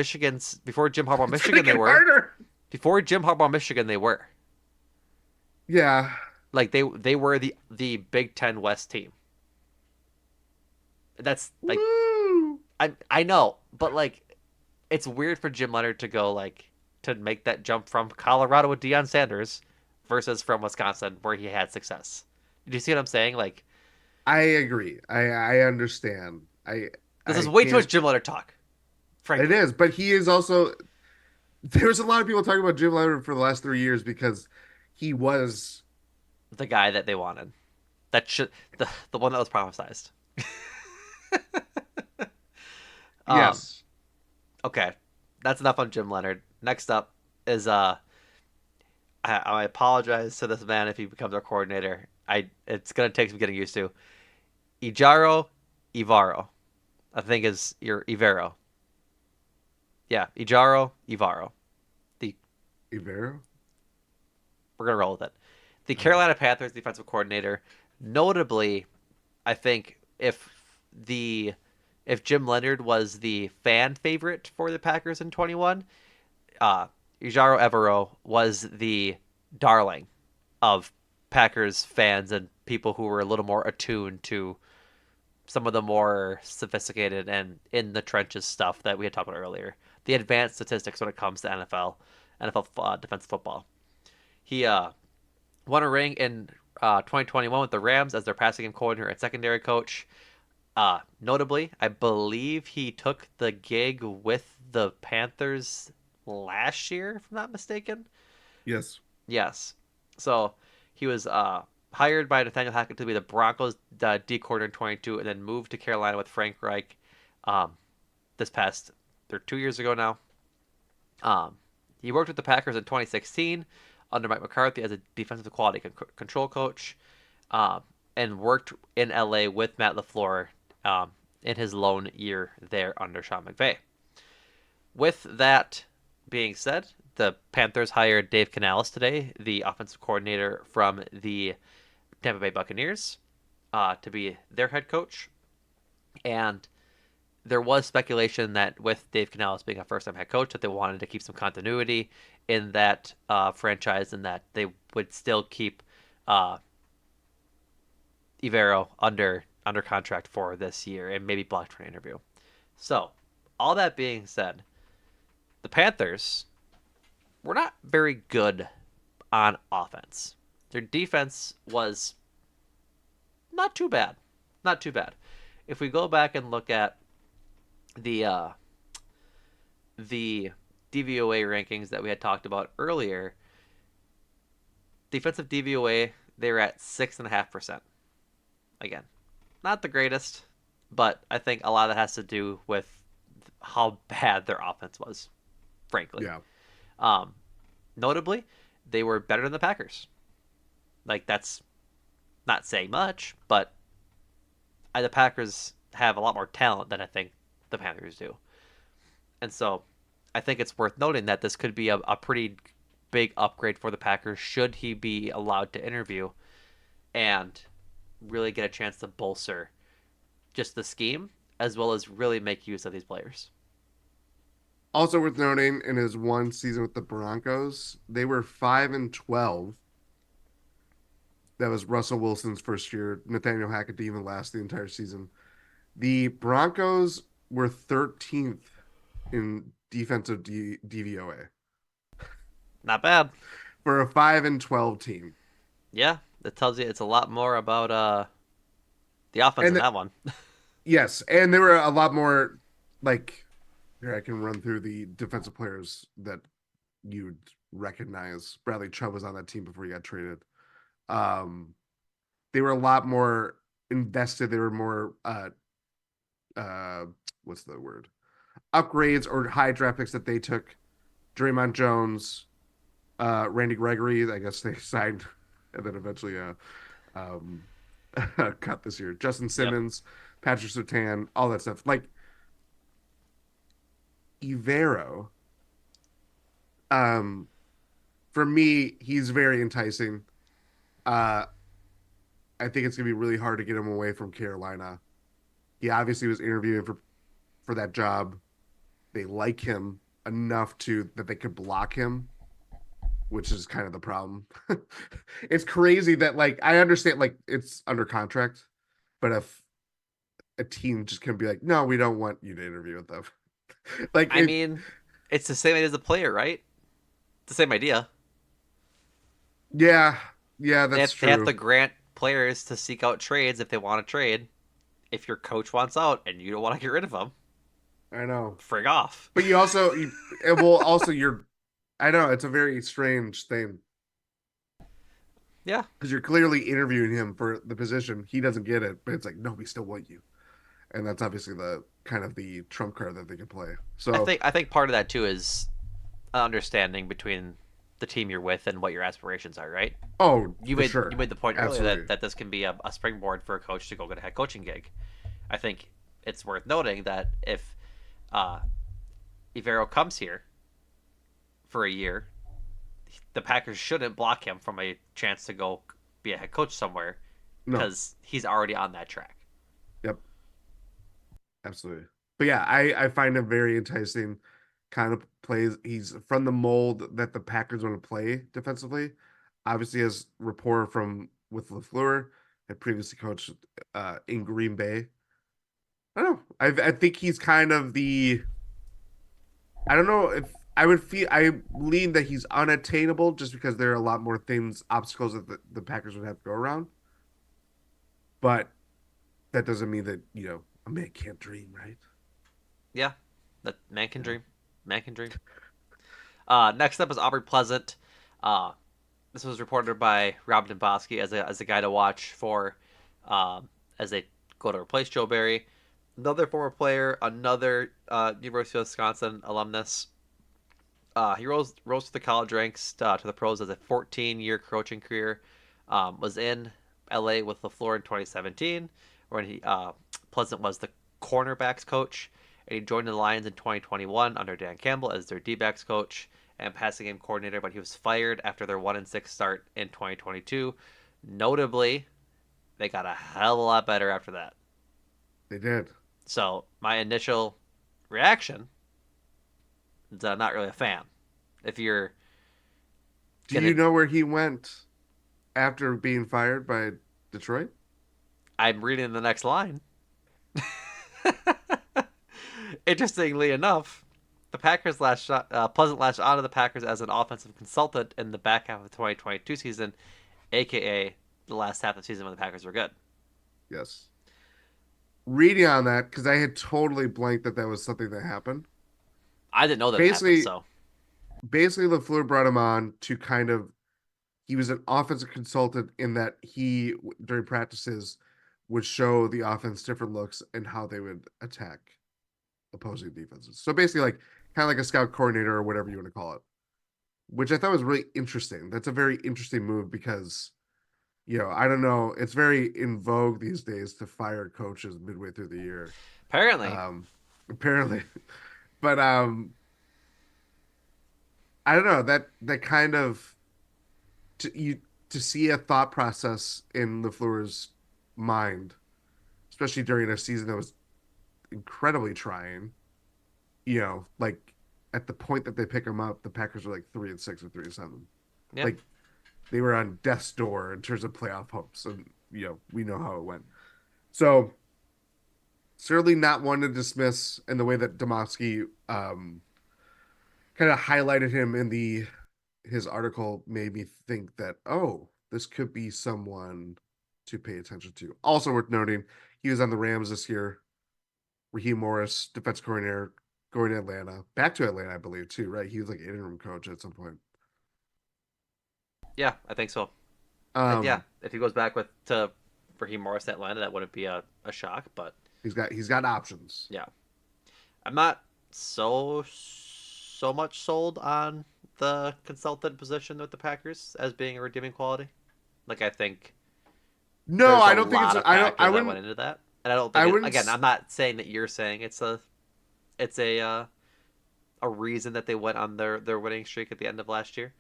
Harbaugh It's gonna Michigan, they get were. harder. Before Jim Harbaugh Michigan, they were. Yeah. Like they were the Big Ten West team. That's like Woo! I know, but like it's weird for Jim Leonard to go like to make that jump from Colorado with Deion Sanders versus from Wisconsin where he had success. Do you see what I'm saying? Like I agree. I understand. this is I way too much can't. Jim Leonard talk, It frankly. is, but he is also. There's a lot of people talking about Jim Leonard for the last 3 years because he was. The guy that they wanted. That should the one that was prophesized. Um, Yes. okay. That's enough on Jim Leonard. Next up is I apologize to this man if he becomes our coordinator. I it's gonna take some getting used to. Ijaro Ivaro. I think is your Ivero. Yeah, Ijaro Ivaro. The Ibero. We're gonna roll with it. The Okay. Carolina Panthers defensive coordinator. Notably, I think the if Jim Leonard was the fan favorite for the Packers in 21, uh, Ijaro Evero was the darling of Packers fans and people who were a little more attuned to some of the more sophisticated and in the trenches stuff that we had talked about earlier. The advanced statistics when it comes to NFL defensive football. He won a ring in 2021 with the Rams as their passing game coordinator and secondary coach. Notably, I believe he took the gig with the Panthers last year, if I'm not mistaken. Yes. Yes. So he was hired by Nathaniel Hackett to be the Broncos D coordinator in 22, and then moved to Carolina with Frank Reich. Um, this past, they're 2 years ago now. Um, he worked with the Packers in 2016 under Mike McCarthy as a defensive quality control coach, um, and worked in LA with Matt LaFleur um, in his lone year there under Sean McVay. With that being said, the Panthers hired Dave Canales today, the offensive coordinator from the Tampa Bay Buccaneers, to be their head coach. And there was speculation that with Dave Canales being a first-time head coach, that they wanted to keep some continuity in that franchise, and that they would still keep uh, Ivero under contract for this year and maybe blocked for an interview. So, all that being said, the Panthers were not very good on offense. Their defense was not too bad. Not too bad. If we go back and look at the the DVOA rankings that we had talked about earlier, defensive DVOA they were at 6.5%. Again, not the greatest, but I think a lot of that has to do with how bad their offense was, frankly. Yeah. Um, Notably, they were better than the Packers. Like that's not saying much, but the Packers have a lot more talent than I think the Panthers do. And so I think it's worth noting that this could be a pretty big upgrade for the Packers should he be allowed to interview and really get a chance to bolster just the scheme as well as really make use of these players. Also worth noting, in his one season with the Broncos, they were 5-12. That was Russell Wilson's first year. Nathaniel Hackett didn't even last the entire season. The Broncos were 13th in defensive DVOA Not bad. for a 5-12 team. Yeah, that tells you it's a lot more about the offense And in that one. yes, and there were a lot more like here I can run through the defensive players that you'd recognize. Bradley Chubb was on that team before he got traded. Um, they were a lot more invested. They were more uh what's the word? Upgrades or high draft picks that they took. Draymond Jones, Randy Gregory, I guess they signed and then eventually um cut this year. Justin Yep. Simmons, Patrick Surtain, all that stuff. Like Ivero, um, for me, he's very enticing. Uh, I think it's gonna be really hard to get him away from Carolina. He obviously was interviewing for that job. they like him enough to that they could block him, which is kind of the problem. It's crazy that like I understand like it's under contract, but if a team just can be like, no, we don't want you to interview with them. Like I it, mean, it's the same idea as the player, right? It's the same idea. yeah, yeah, They that's have to true. grant players to seek out trades if they want to trade. If your coach wants out and you don't want to get rid of him, I know, frig off. but you also, well, also you're, I know it's a very strange thing Yeah, because you're clearly interviewing him for the position. He doesn't get it, but it's like, no, we still want you, and that's obviously the kind of the trump card that they can play. So, I think part of that too is an understanding between the team you're with and what your aspirations are, right? oh, for sure, You made the point earlier absolutely, that this can be a springboard for a coach to go get a head coaching gig. I think it's worth noting that if uh, Ivero comes here for a year, the Packers shouldn't block him from a chance to go be a head coach somewhere no, because he's already on that track. yep, absolutely. But yeah, I find him very enticing. Kind of plays. He's from the mold that the Packers want to play defensively. Obviously, has rapport from with LaFleur, had previously coached in Green Bay. I don't know. I think he's kind of the. I don't know if I would feel. I lean that he's unattainable just because there are a lot more things, obstacles that the Packers would have to go around. But that doesn't mean that a man can't dream, right? Yeah, that man can Yeah. dream. Man can dream. Next up is Aubrey Pleasant. Uh, this was reported by Rob Domboski as a guy to watch for as they go to replace Joe Barry. Another former player, another University of Wisconsin alumnus. He rose to the college ranks to the pros as a 14-year coaching career. Was in LA with LaFleur in 2017, when he Pleasant was the cornerbacks coach, and he joined the Lions in 2021 under Dan Campbell as their D-backs coach and passing game coordinator. But he was fired after their 1-6 start in 2022. Notably, they got a hell of a lot better after that. They did. So my initial reaction is not really a fan. If you're Do you gonna know where he went after being fired by Detroit? I'm reading the next line. Interestingly enough, the Packers Pleasant latched onto the Packers as an offensive consultant in the back half of the 2022 season, aka the last half of the season when the Packers were good. Yes. Reading on that, because I had totally blanked that that was something that happened. I didn't know that it happened, Basically, so basically, LaFleur brought him on to kind of, he was an offensive consultant in that he, during practices, would show the offense different looks and how they would attack opposing defenses. So basically, like kind of like a scout coordinator or whatever you want to call it, which I thought was really interesting. That's a very interesting move because I don't know. It's very in vogue these days to fire coaches midway through the year. apparently, Um, apparently, but I don't know that kind of you to see a thought process in LaFleur's mind, especially during a season that was incredibly trying. Like at the point that they pick him up, the Packers are like 3-6 or 3-7. yeah, Like they were on death's door in terms of playoff hopes, and we know how it went. So certainly not one to dismiss in the way that Domofsky kind of highlighted him in the his article made me think that, oh, this could be someone to pay attention to. Also worth noting, he was on the Rams this year. Raheem Morris, defense coordinator, going to Atlanta, back to Atlanta, I believe too, right? He was like interim coach at some point. yeah, I think so. And yeah, Um, if he goes back with to Raheem Morris to Atlanta, that wouldn't be a shock. But he's got options. yeah, I'm not so much sold on the consultant position with the Packers as being a redeeming quality. Like I think No, there's a I don't think it's. lot of I don't. I factors that went wouldn't. into that, and I don't I think it. wouldn't. Again, I'm not saying that you're saying it's a reason that they went on their winning streak at the end of last year.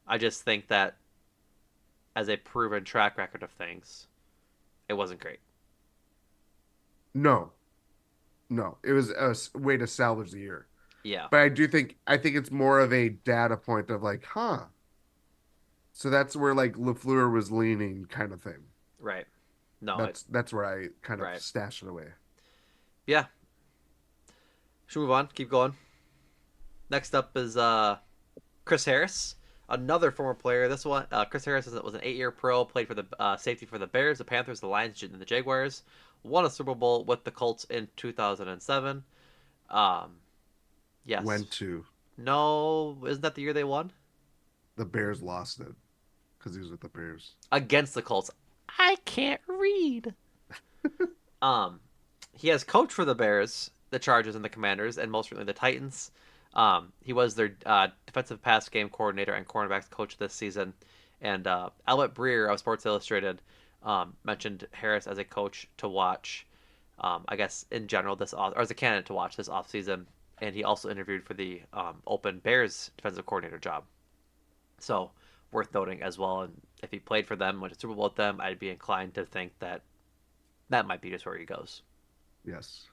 I just think that as a proven track record of things, it wasn't great. No, no. It was a way to salvage the year. Yeah, But I think it's more of a data point of like, huh. So that's where like LaFleur was leaning kind of thing. right. No, That's where I kind of right. stash it away. Yeah. Should we move on? Keep going. Next up is Chris Harris, another former player. This one, Chris Harris was an 8-year pro, played for the safety for the Bears, the Panthers, the Lions, and the Jaguars. Won a Super Bowl with the Colts in 2007. Um, yes. Went to No, isn't that the year they won? the Bears lost it because he was with the Bears. Against the Colts. I can't read. Um, he has coached for the Bears, the Chargers, and the Commanders, and most recently the Titans. He was their defensive pass game coordinator and cornerbacks coach this season. And Albert Breer of Sports Illustrated mentioned Harris as a coach to watch. I guess in general this off, or as a candidate to watch this offseason. And he also interviewed for the open Bears defensive coordinator job. So worth noting as well. And if he played for them, went to Super Bowl with them, I'd be inclined to think that that might be just where he goes. Yes.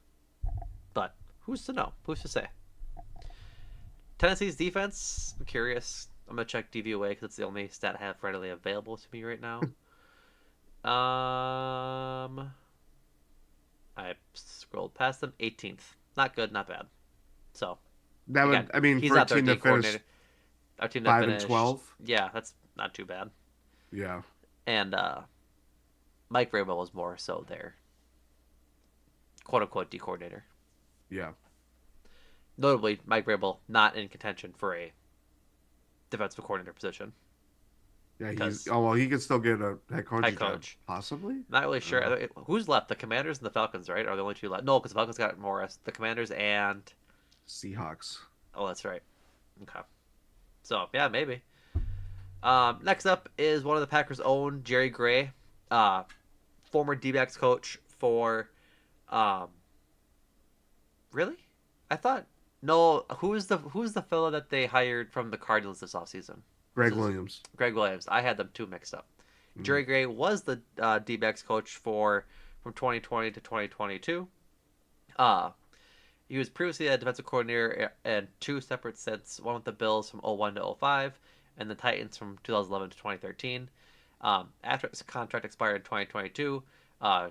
But who's to know? Who's to say? Tennessee's defense, I'm curious. I'm going to check DVOA because it's the only stat I have readily available to me right now. I scrolled past them. 18th. Not good, not bad. So, That again, would, I mean, he's for a not their team D that finished coordinator. Our team that 5 and finished, 12. yeah, that's not too bad. Yeah. And Mike Vrabel was more so their quote unquote D coordinator. Yeah. Notably, Mike Vrabel not in contention for a defensive coordinator position Yeah, because well, he could still get a head head coaching job, coach. possibly. Not really I don't know. sure who's left. The Commanders and the Falcons, right? Are the only two left? No, because the Falcons got Morris. The Commanders and Seahawks. oh, that's right. Okay, so yeah, maybe. Next up is one of the Packers' own Jerry Gray, uh, former D-backs coach for. Um, really? I thought no. Who's the fellow that they hired from the Cardinals this offseason? Was Greg it Williams. Greg Williams? I had them two mixed up. Mm. Jerry Gray was the D-backs coach for from 2020 to 2022. Uh, he was previously a defensive coordinator in two separate sets, one with the Bills from '01 to '05, and the Titans from 2011 to 2013. After his contract expired in 2022, uh,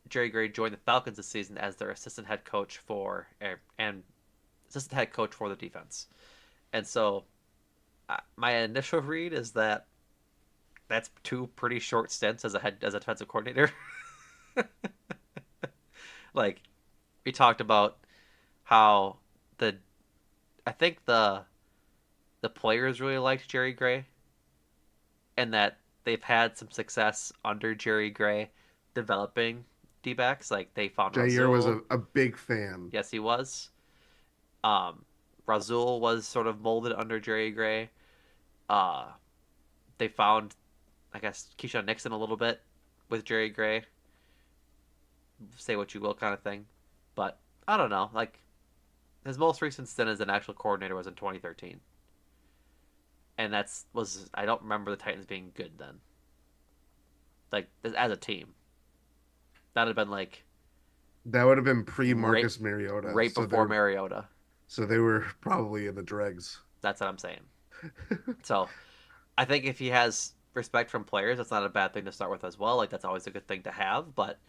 Jerry Gray joined the Falcons this season as their assistant head coach for the defense. And so, my initial read is that that's two pretty short stints as a defensive coordinator. Like we talked about how the I think the players really liked Jerry Gray and that they've had some success under Jerry Gray developing D backs. Like they found Jair was Razul. a big fan. Yes, he was. Um, Razul was sort of molded under Jerry Gray. Uh, they found, I guess, Keyshawn Nixon a little bit with Jerry Gray. Say what you will, kind of thing. But I don't know. Like his most recent stint as an actual coordinator was in 2013, and that's was I don't remember the Titans being good then. Like as a team, that'd have been like That would have been pre right Marcus Mariota. right before Mariota. So they were probably in the dregs. That's what I'm saying. So I think if he has respect from players, that's not a bad thing to start with as well. Like that's always a good thing to have. But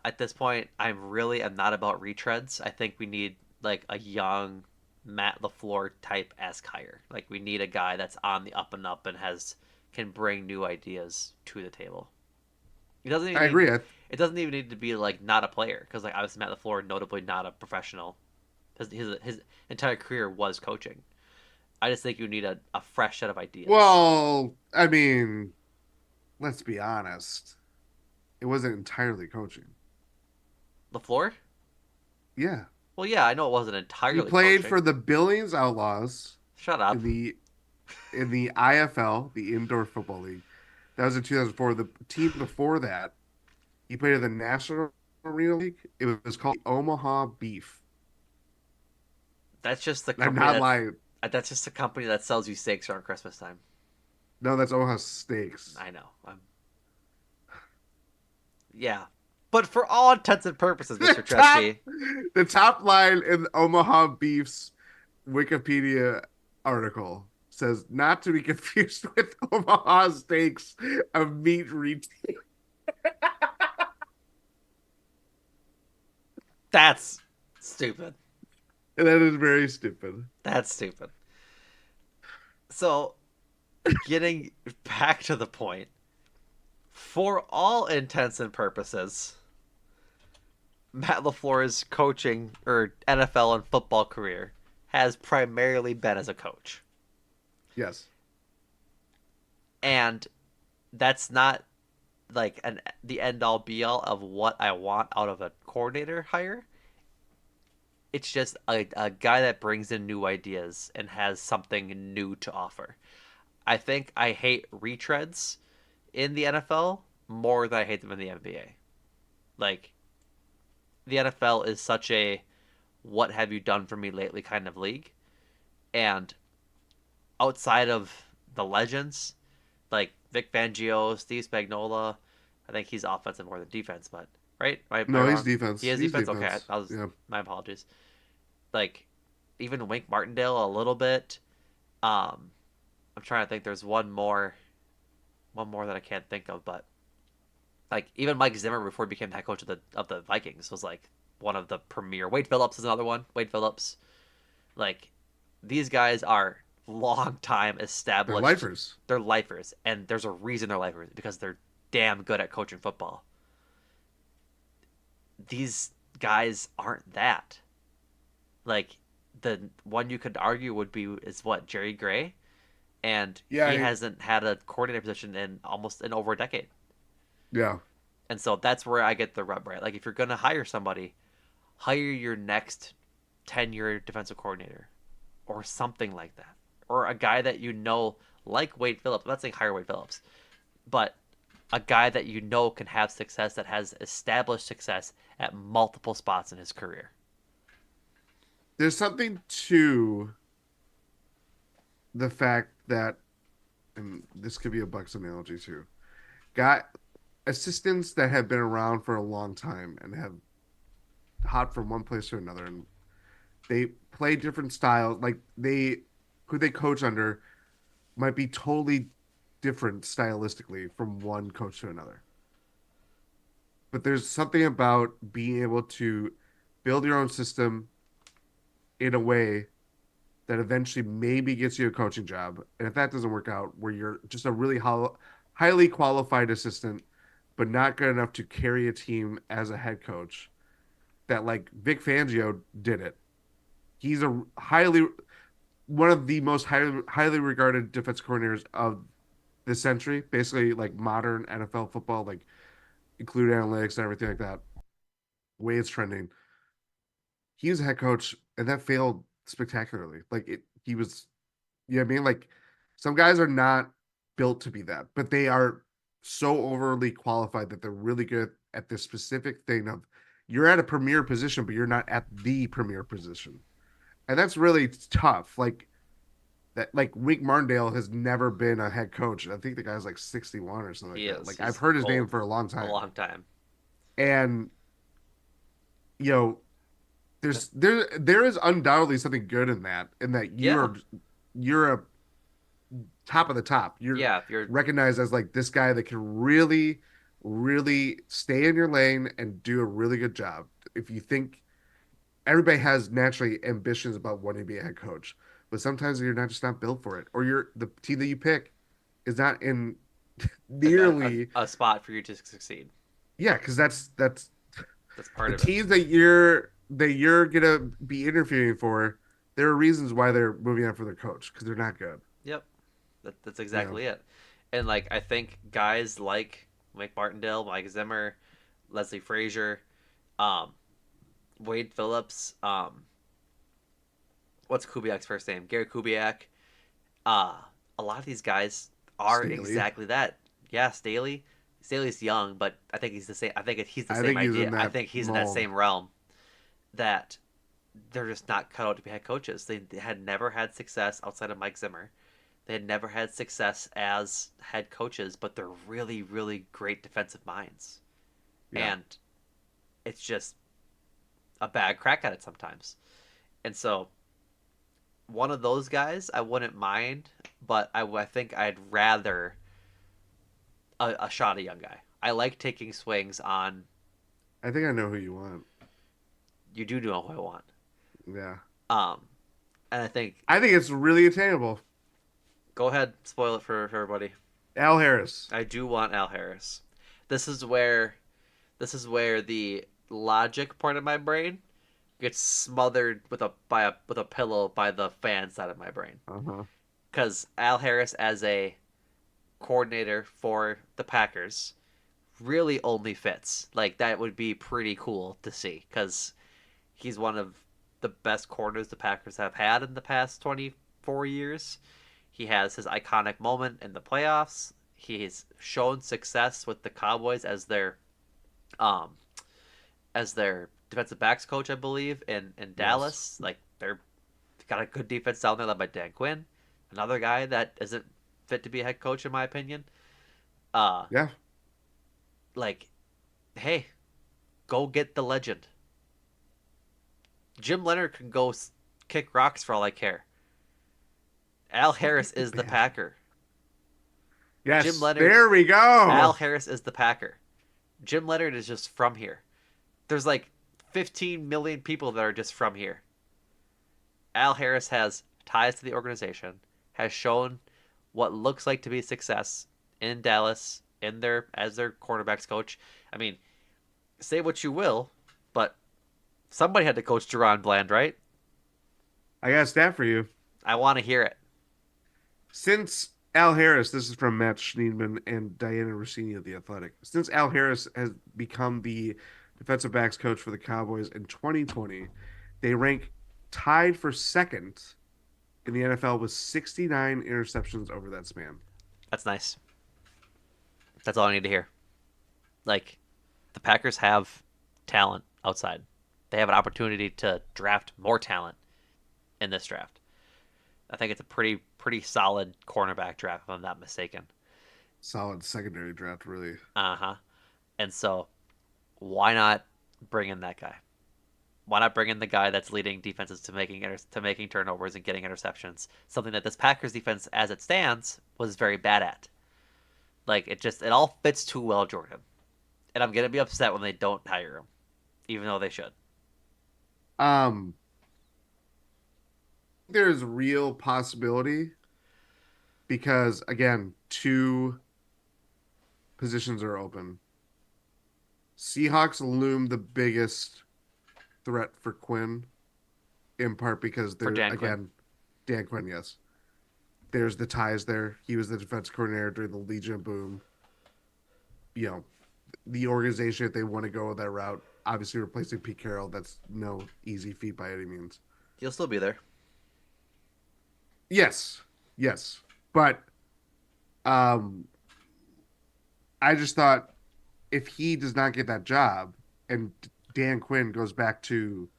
at this point, I'm not about retreads. I think we need like a young Matt LaFleur type esque hire. Like we need a guy that's on the up and up and has can bring new ideas to the table. It doesn't even I agree. need it doesn't even need to be like not a player because like obviously Matt LaFleur notably not a professional. His entire career was coaching. I just think you need a fresh set of ideas. Well, I mean, let's be honest. It wasn't entirely coaching. LaFleur? Yeah. Well, yeah, I know it wasn't He entirely played coaching. for the Billings Outlaws Shut in up. the IFL, the Indoor Football League. That was in 2004. The team before that, he played in the National Arena League. It was called Omaha Beef. That's just the I'm company not lying. that's just a company that sells you steaks around Christmas time. No, that's Omaha Steaks. I know. Yeah, But for all intents and purposes, The Mr. top, Tresky, the top line in Omaha Beef's Wikipedia article says not to be confused with Omaha Steaks, a meat retail. that's stupid. And that is very stupid. That's stupid. So, getting back to the point, for all intents and purposes, Matt LaFleur's coaching or NFL and football career has primarily been as a coach. Yes. And that's not like the end all be all of what I want out of a coordinator hire. It's just a guy that brings in new ideas and has something new to offer. I think I hate retreads in the NFL more than I hate them in the NBA. Like, the NFL is such a what have you done for me lately kind of league. And outside of the legends, like Vic Fangio, Steve Spagnuolo, I think he's offensive more than defense, but right? Am I No, he's wrong? He defense. is He's defense? Okay, defense. I was Yeah. my apologies. Like even Wink Martindale a little bit. Um I'm trying to think there's one more that I can't think of, but like even Mike Zimmer before he became head coach of the Vikings was like one of the premier. Wade Phillips is another one. Wade Phillips. Like these guys are long time They're established. lifers. They're lifers, and there's a reason they're lifers because they're damn good at coaching football. These guys aren't that. Like the one you could argue would be is what Jerry Gray, and he Yeah. hasn't had a coordinator position in over a decade. Yeah. And so that's where I get the rub right. Like if you're gonna hire somebody, hire your next 10-year defensive coordinator or something like that, or a guy that you know like Wade Phillips. I'm not saying hire Wade Phillips, but a guy that you know can have success that has established success at multiple spots in his career. There's something to the fact that, and this could be a Bucks analogy too, got assistants that have been around for a long time and have hopped from one place to another, and they play different styles. Like they, who they coach under, might be totally different stylistically from one coach to another. But there's something about being able to build your own system in a way that eventually maybe gets you a coaching job. And if that doesn't work out, where you're just a really highly qualified assistant, but not good enough to carry a team as a head coach, that like Vic Fangio did it. He's a highly one of the most highly regarded defense coordinators of this century, basically like modern NFL football, like include analytics and everything like that. Way it's trending. He was a head coach and that failed spectacularly. Like he was, you know what I mean? Like some guys are not built to be that, but they are so overly qualified that they're really good at this specific thing of you're at a premier position, but you're not at the premier position. And that's really tough. Like Wink Martindale has never been a head coach. I think the guy's like 61 or something like He that. is. Like I've He's heard his name old. for a long A time. long time. And you know, there is undoubtedly something good in that Yeah. you're a top of the top. You're Yeah. If you're recognized as like this guy that can really, really stay in your lane and do a really good job. If you think everybody has naturally ambitions about wanting to be a head coach, but sometimes you're not just not built for it, or you're the team that you pick is not in nearly a spot for you to succeed. yeah, because that's That's part the of it. teams that you're gonna be interviewing for. There are reasons why they're moving on for their coach because they're not good. Yep. That's You know, exactly it. And like I think guys like Mike Martindale, Mike Zimmer, Leslie Frazier, um, Wade Phillips, what's Kubiak's first name? Gary Kubiak. Uh, a lot of these guys are Staley. exactly that. Yeah, Staley. Staley's young, but I think he's the same. I think he's the I same think he's in idea. I that think he's in that mold. same realm that they're just not cut out to be head coaches. They had never had success outside of Mike Zimmer. They had never had success as head coaches, but they're really, really great defensive minds. Yeah. And it's just a bad crack at it sometimes. And so one of those guys I wouldn't mind, but I think I'd rather a shot a young guy. I like taking swings on. I think I know who you want. You do know who I want. Yeah. Um, and I think I think it's really attainable. go ahead, spoil it for everybody. Al Harris. I do want Al Harris. This is where the logic part of my brain gets smothered with a pillow by the fan side of my brain. Uh-huh. Because Al Harris as a coordinator for the Packers really only fits. Like that would be pretty cool to see because he's one of the best corners the Packers have had in the past 24 years. He has his iconic moment in the playoffs. He's shown success with the Cowboys um as their defensive backs coach, I believe, in Yes. Dallas. Like they're got a good defense down there led by Dan Quinn, another guy that isn't fit to be a head coach in my opinion. Uh Yeah. like hey, go get the legend. Jim Leonard can go kick rocks for all I care. Al Go Harris get the is the Badger. Packer. Jim Yes. Leonard, There we Al go. Harris is the Packer. Jim Leonard is just from here. There's like 15 million people that are just from here. Al Harris has ties to the organization, has shown what looks like to be success in Dallas in their as their quarterbacks coach. I mean, say what you will, but somebody had to coach Jerron Bland, right? I got a stat for you. I want to hear it. Since Al Harris, this is from Matt Schneidman and Diana Rossini of The Athletic. Since Al Harris has become the defensive backs coach for the Cowboys in 2020, they rank tied for second in the NFL with 69 interceptions over that span. That's nice. That's all I need to hear. Like the Packers have talent outside. They have an opportunity to draft more talent in this draft. I think it's a pretty solid cornerback draft if I'm not mistaken. Solid secondary draft, really. Uh-huh. And so why not bring in that guy? Why not bring in the guy that's leading defenses to making turnovers and getting interceptions? Something that this Packers defense, as it stands, was very bad at. Like it all fits too well, Jordan. And I'm gonna be upset when they don't hire him, even though they should. Um, there's real possibility because again, two positions are open. Seahawks loom the biggest threat for Quinn, in part because For they're Dan Quinn. again Dan Quinn, yes. There's the ties there. He was the defense coordinator during the Legion boom. You know, the organization if they want to go that route, obviously replacing Pete Carroll, that's no easy feat by any means. He'll still be there. Yes, yes. But um I just thought if he does not get that job and Dan Quinn goes back to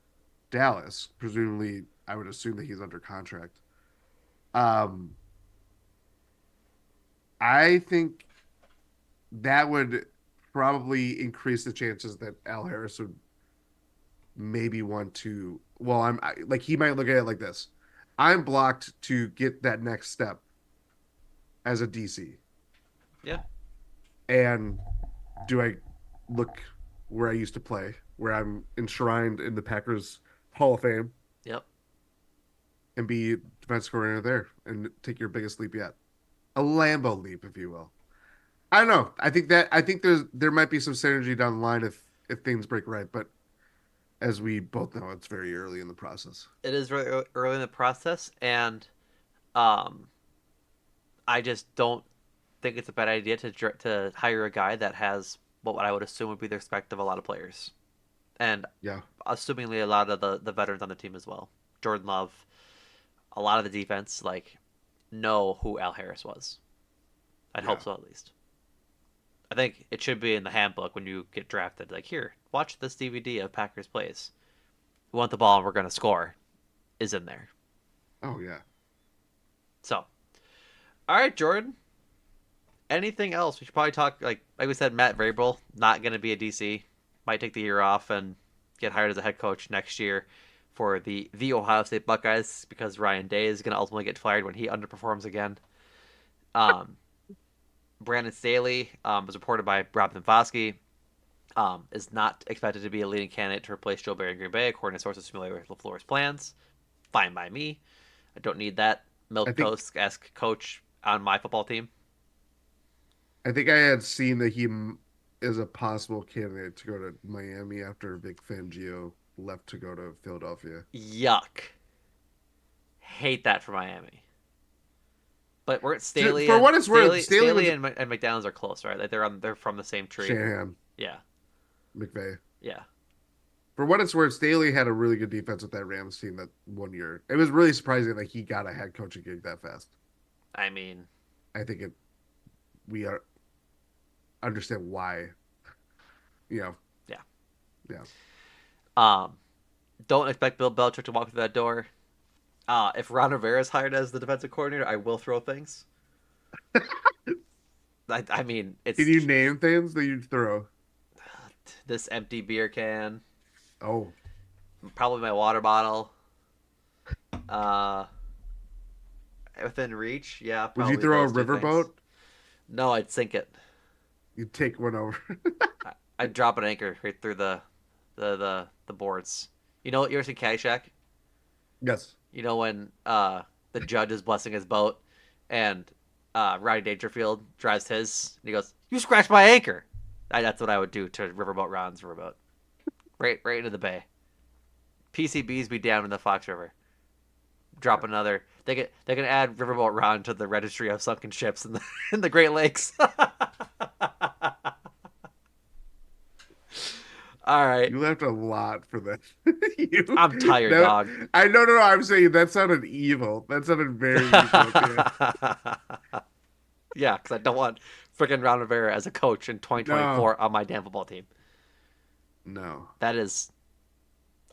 Dallas, presumably I would assume that he's under contract. Um, I think that would probably increase the chances that Al Harris would maybe want to. Well, like he might look at it like this: I'm blocked to get that next step as a DC, Yeah. and do I look where I used to play, where I'm enshrined in the Packers Hall of Fame, Yep. and be defense coordinator there and take your biggest leap yet? A Lambo leap, if you will. I don't know. I think there might be some synergy down the line if things break right, but as we both know, it's very early in the process. It is very early in the process, and um, I just don't think it's a bad idea to hire a guy that has what I would assume would be the respect of a lot of players, and Yeah, assumingly a lot of the veterans on the team as well. Jordan Love, a lot of the defense like know who Al Harris was. I'd hope yeah. so at least. I think it should be in the handbook when you get drafted. Like, here, watch this DVD of Packers plays. We want the ball and we're going to score. Is in there. Oh yeah. So, all right, Jordan. Anything else? We should probably talk like we said. Matt Vrabel not going to be a DC. might take the year off and get hired as a head coach next year for the Ohio State Buckeyes because Ryan Day is going to ultimately get fired when he underperforms again. Um, Brandon Staley was reported by Robin Foskey is not expected to be a leading candidate to replace Joe Barry in Green Bay, according to sources familiar with LaFleur's plans. Fine by me. I don't need that I milk think toast esque coach on my football team. I think I had seen that is a possible candidate to go to Miami after Vic Fangio left to go to Philadelphia. Yuck. Hate that for Miami. But we're Staley For and what it's worth, Staley was And McDonald's are close, right? Like they're from the same tree. Shanahan, Yeah, McVay. yeah. For what it's worth, Staley had a really good defense with that Rams team that 1 year. It was really surprising that he got a head coaching gig that fast. I mean, I think we are understand why. You know, yeah. yeah. Um, don't expect Bill Belichick to walk through that door. If Ron Rivera is hired as the defensive coordinator, I will throw things. I mean, Can it's you name things that you'd throw? this empty beer can, Oh, probably my water bottle. Uh, within reach, yeah, would you probably throw a those two things. riverboat? No, I'd sink it. You'd take one over. I'd drop an anchor right through the boards. You ever seen Caddyshack? Yes. You know when the judge is blessing his boat, and Rodney Dangerfield drives his, and he goes, "You scratched my anchor." That's what I would do to Riverboat Ron's riverboat, right into the bay. PCBs be down in the Fox River. Drop Yeah. another. They can add Riverboat Ron to the registry of sunken ships in the in the Great Lakes. All right, You left a lot for that. you I'm tired, that dog. I no. I'm saying that sounded evil. That sounded very evil at the end. Yeah, because I don't want freaking Ron Rivera as a coach in No, 2024 on my damn football team. no, That is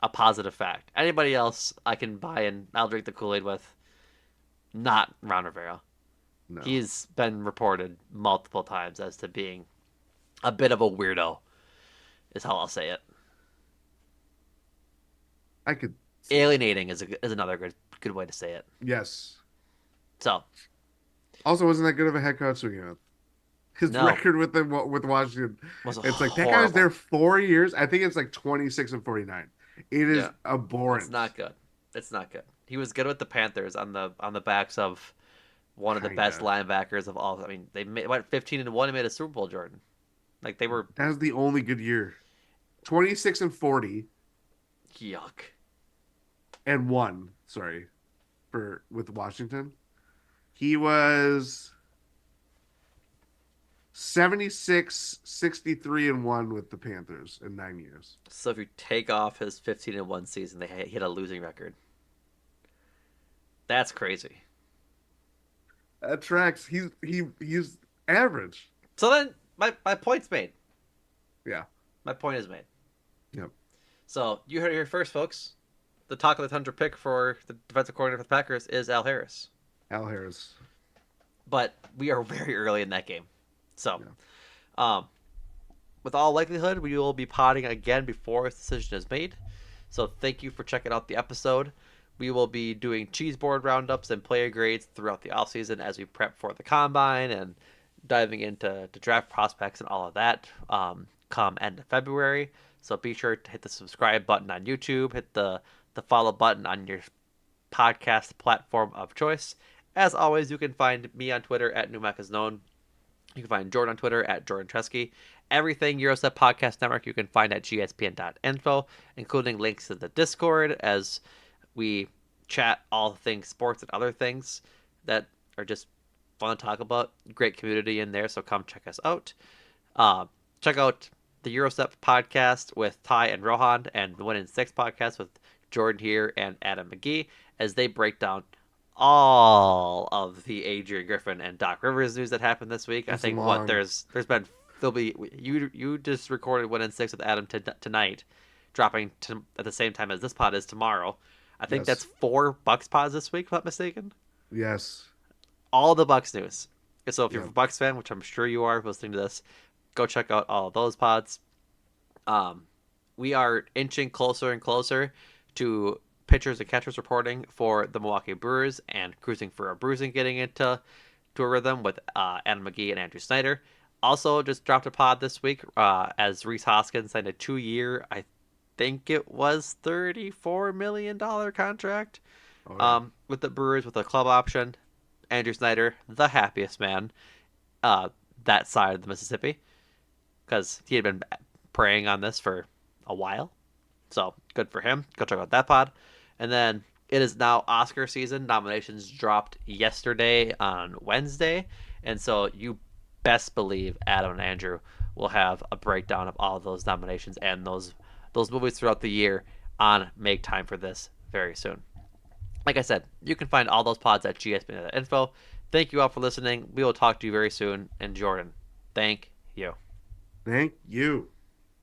a positive fact. Anybody else I can buy and I'll drink the Kool Aid with, not Ron Rivera. no. He's been reported multiple times as to being a bit of a weirdo, is how I'll say it. I could see that. Alienating is another good way to say it. Yes. So Also, wasn't that good of a head coach? His no, record with with Washington, was it's like that guy was there horrible. 4 years. I think it's like 26-49. It is Yeah, it's abhorrent, not good. It's not good. He was good with the Panthers on the backs of one of the best kinda. linebackers of all. I mean, went 15-1 and made a Super Bowl. Jordan, like they were That was the only good year. 26-40 yuck. and one. Sorry, for with Washington. He was 76-63-1 with the Panthers in 9 years. So if you take off his 15-1 season, they hit a losing record. That's crazy. That tracks. He's average. So then my point's made. Yeah. My point is made. Yep. So you heard it here first, folks. The talk of the Tundra pick for the defensive coordinator for the Packers is Al Harris. Al Harris. But we are very early in that game. So, Yeah. um, with all likelihood, we will be potting again before this decision is made. So thank you for checking out the episode. We will be doing cheese board roundups and player grades throughout the offseason as we prep for the combine and diving into draft prospects and all of that come end of February. So be sure to hit the subscribe button on YouTube, hit the follow button on your podcast platform of choice. As always, you can find me on Twitter at Numac is known. You can find Jordan on Twitter at Jordan Tresky. Everything Eurostep Podcast Network you can find at gspn.info, including links to the Discord as we chat all things sports and other things that are just fun to talk about. Great community in there, so come check us out. Uh, Check out the Eurostep podcast with Ty and Rohan and the 1 in 6 podcast with Jordan here and Adam McGee as they break down all of the Adrian Griffin and Doc Rivers news that happened this week. I It's think long. there'll be you just recorded 1 in 6 with Adam tonight, dropping at the same time as this pod is tomorrow. I think that's Yes. 4 Bucks pods this week, if I'm not mistaken. Yes. All the Bucks news. So if you're a Yep. Bucks fan, which I'm sure you are listening to this, go check out all of those pods. Um, we are inching closer and closer to pitchers and catchers reporting for the Milwaukee Brewers and cruising for a bruising getting into to a rhythm with Adam McGee and Andrew Snyder. Also, just dropped a pod this week as Reese Hoskins signed a 2 year, I think it was $34 million contract Oh yeah. with the Brewers with a club option. Andrew Snyder, the happiest man uh, that side of the Mississippi, because he had been preying on this for a while. So good for him. Go check out that pod. And then it is now Oscar season. Nominations dropped yesterday on Wednesday. And so you best believe Adam and Andrew will have a breakdown of all of those nominations and those movies throughout the year on Make Time for This very soon. Like I said, you can find all those pods at gsp.info. Thank you all for listening. We will talk to you very soon. And Jordan, thank you. Thank you.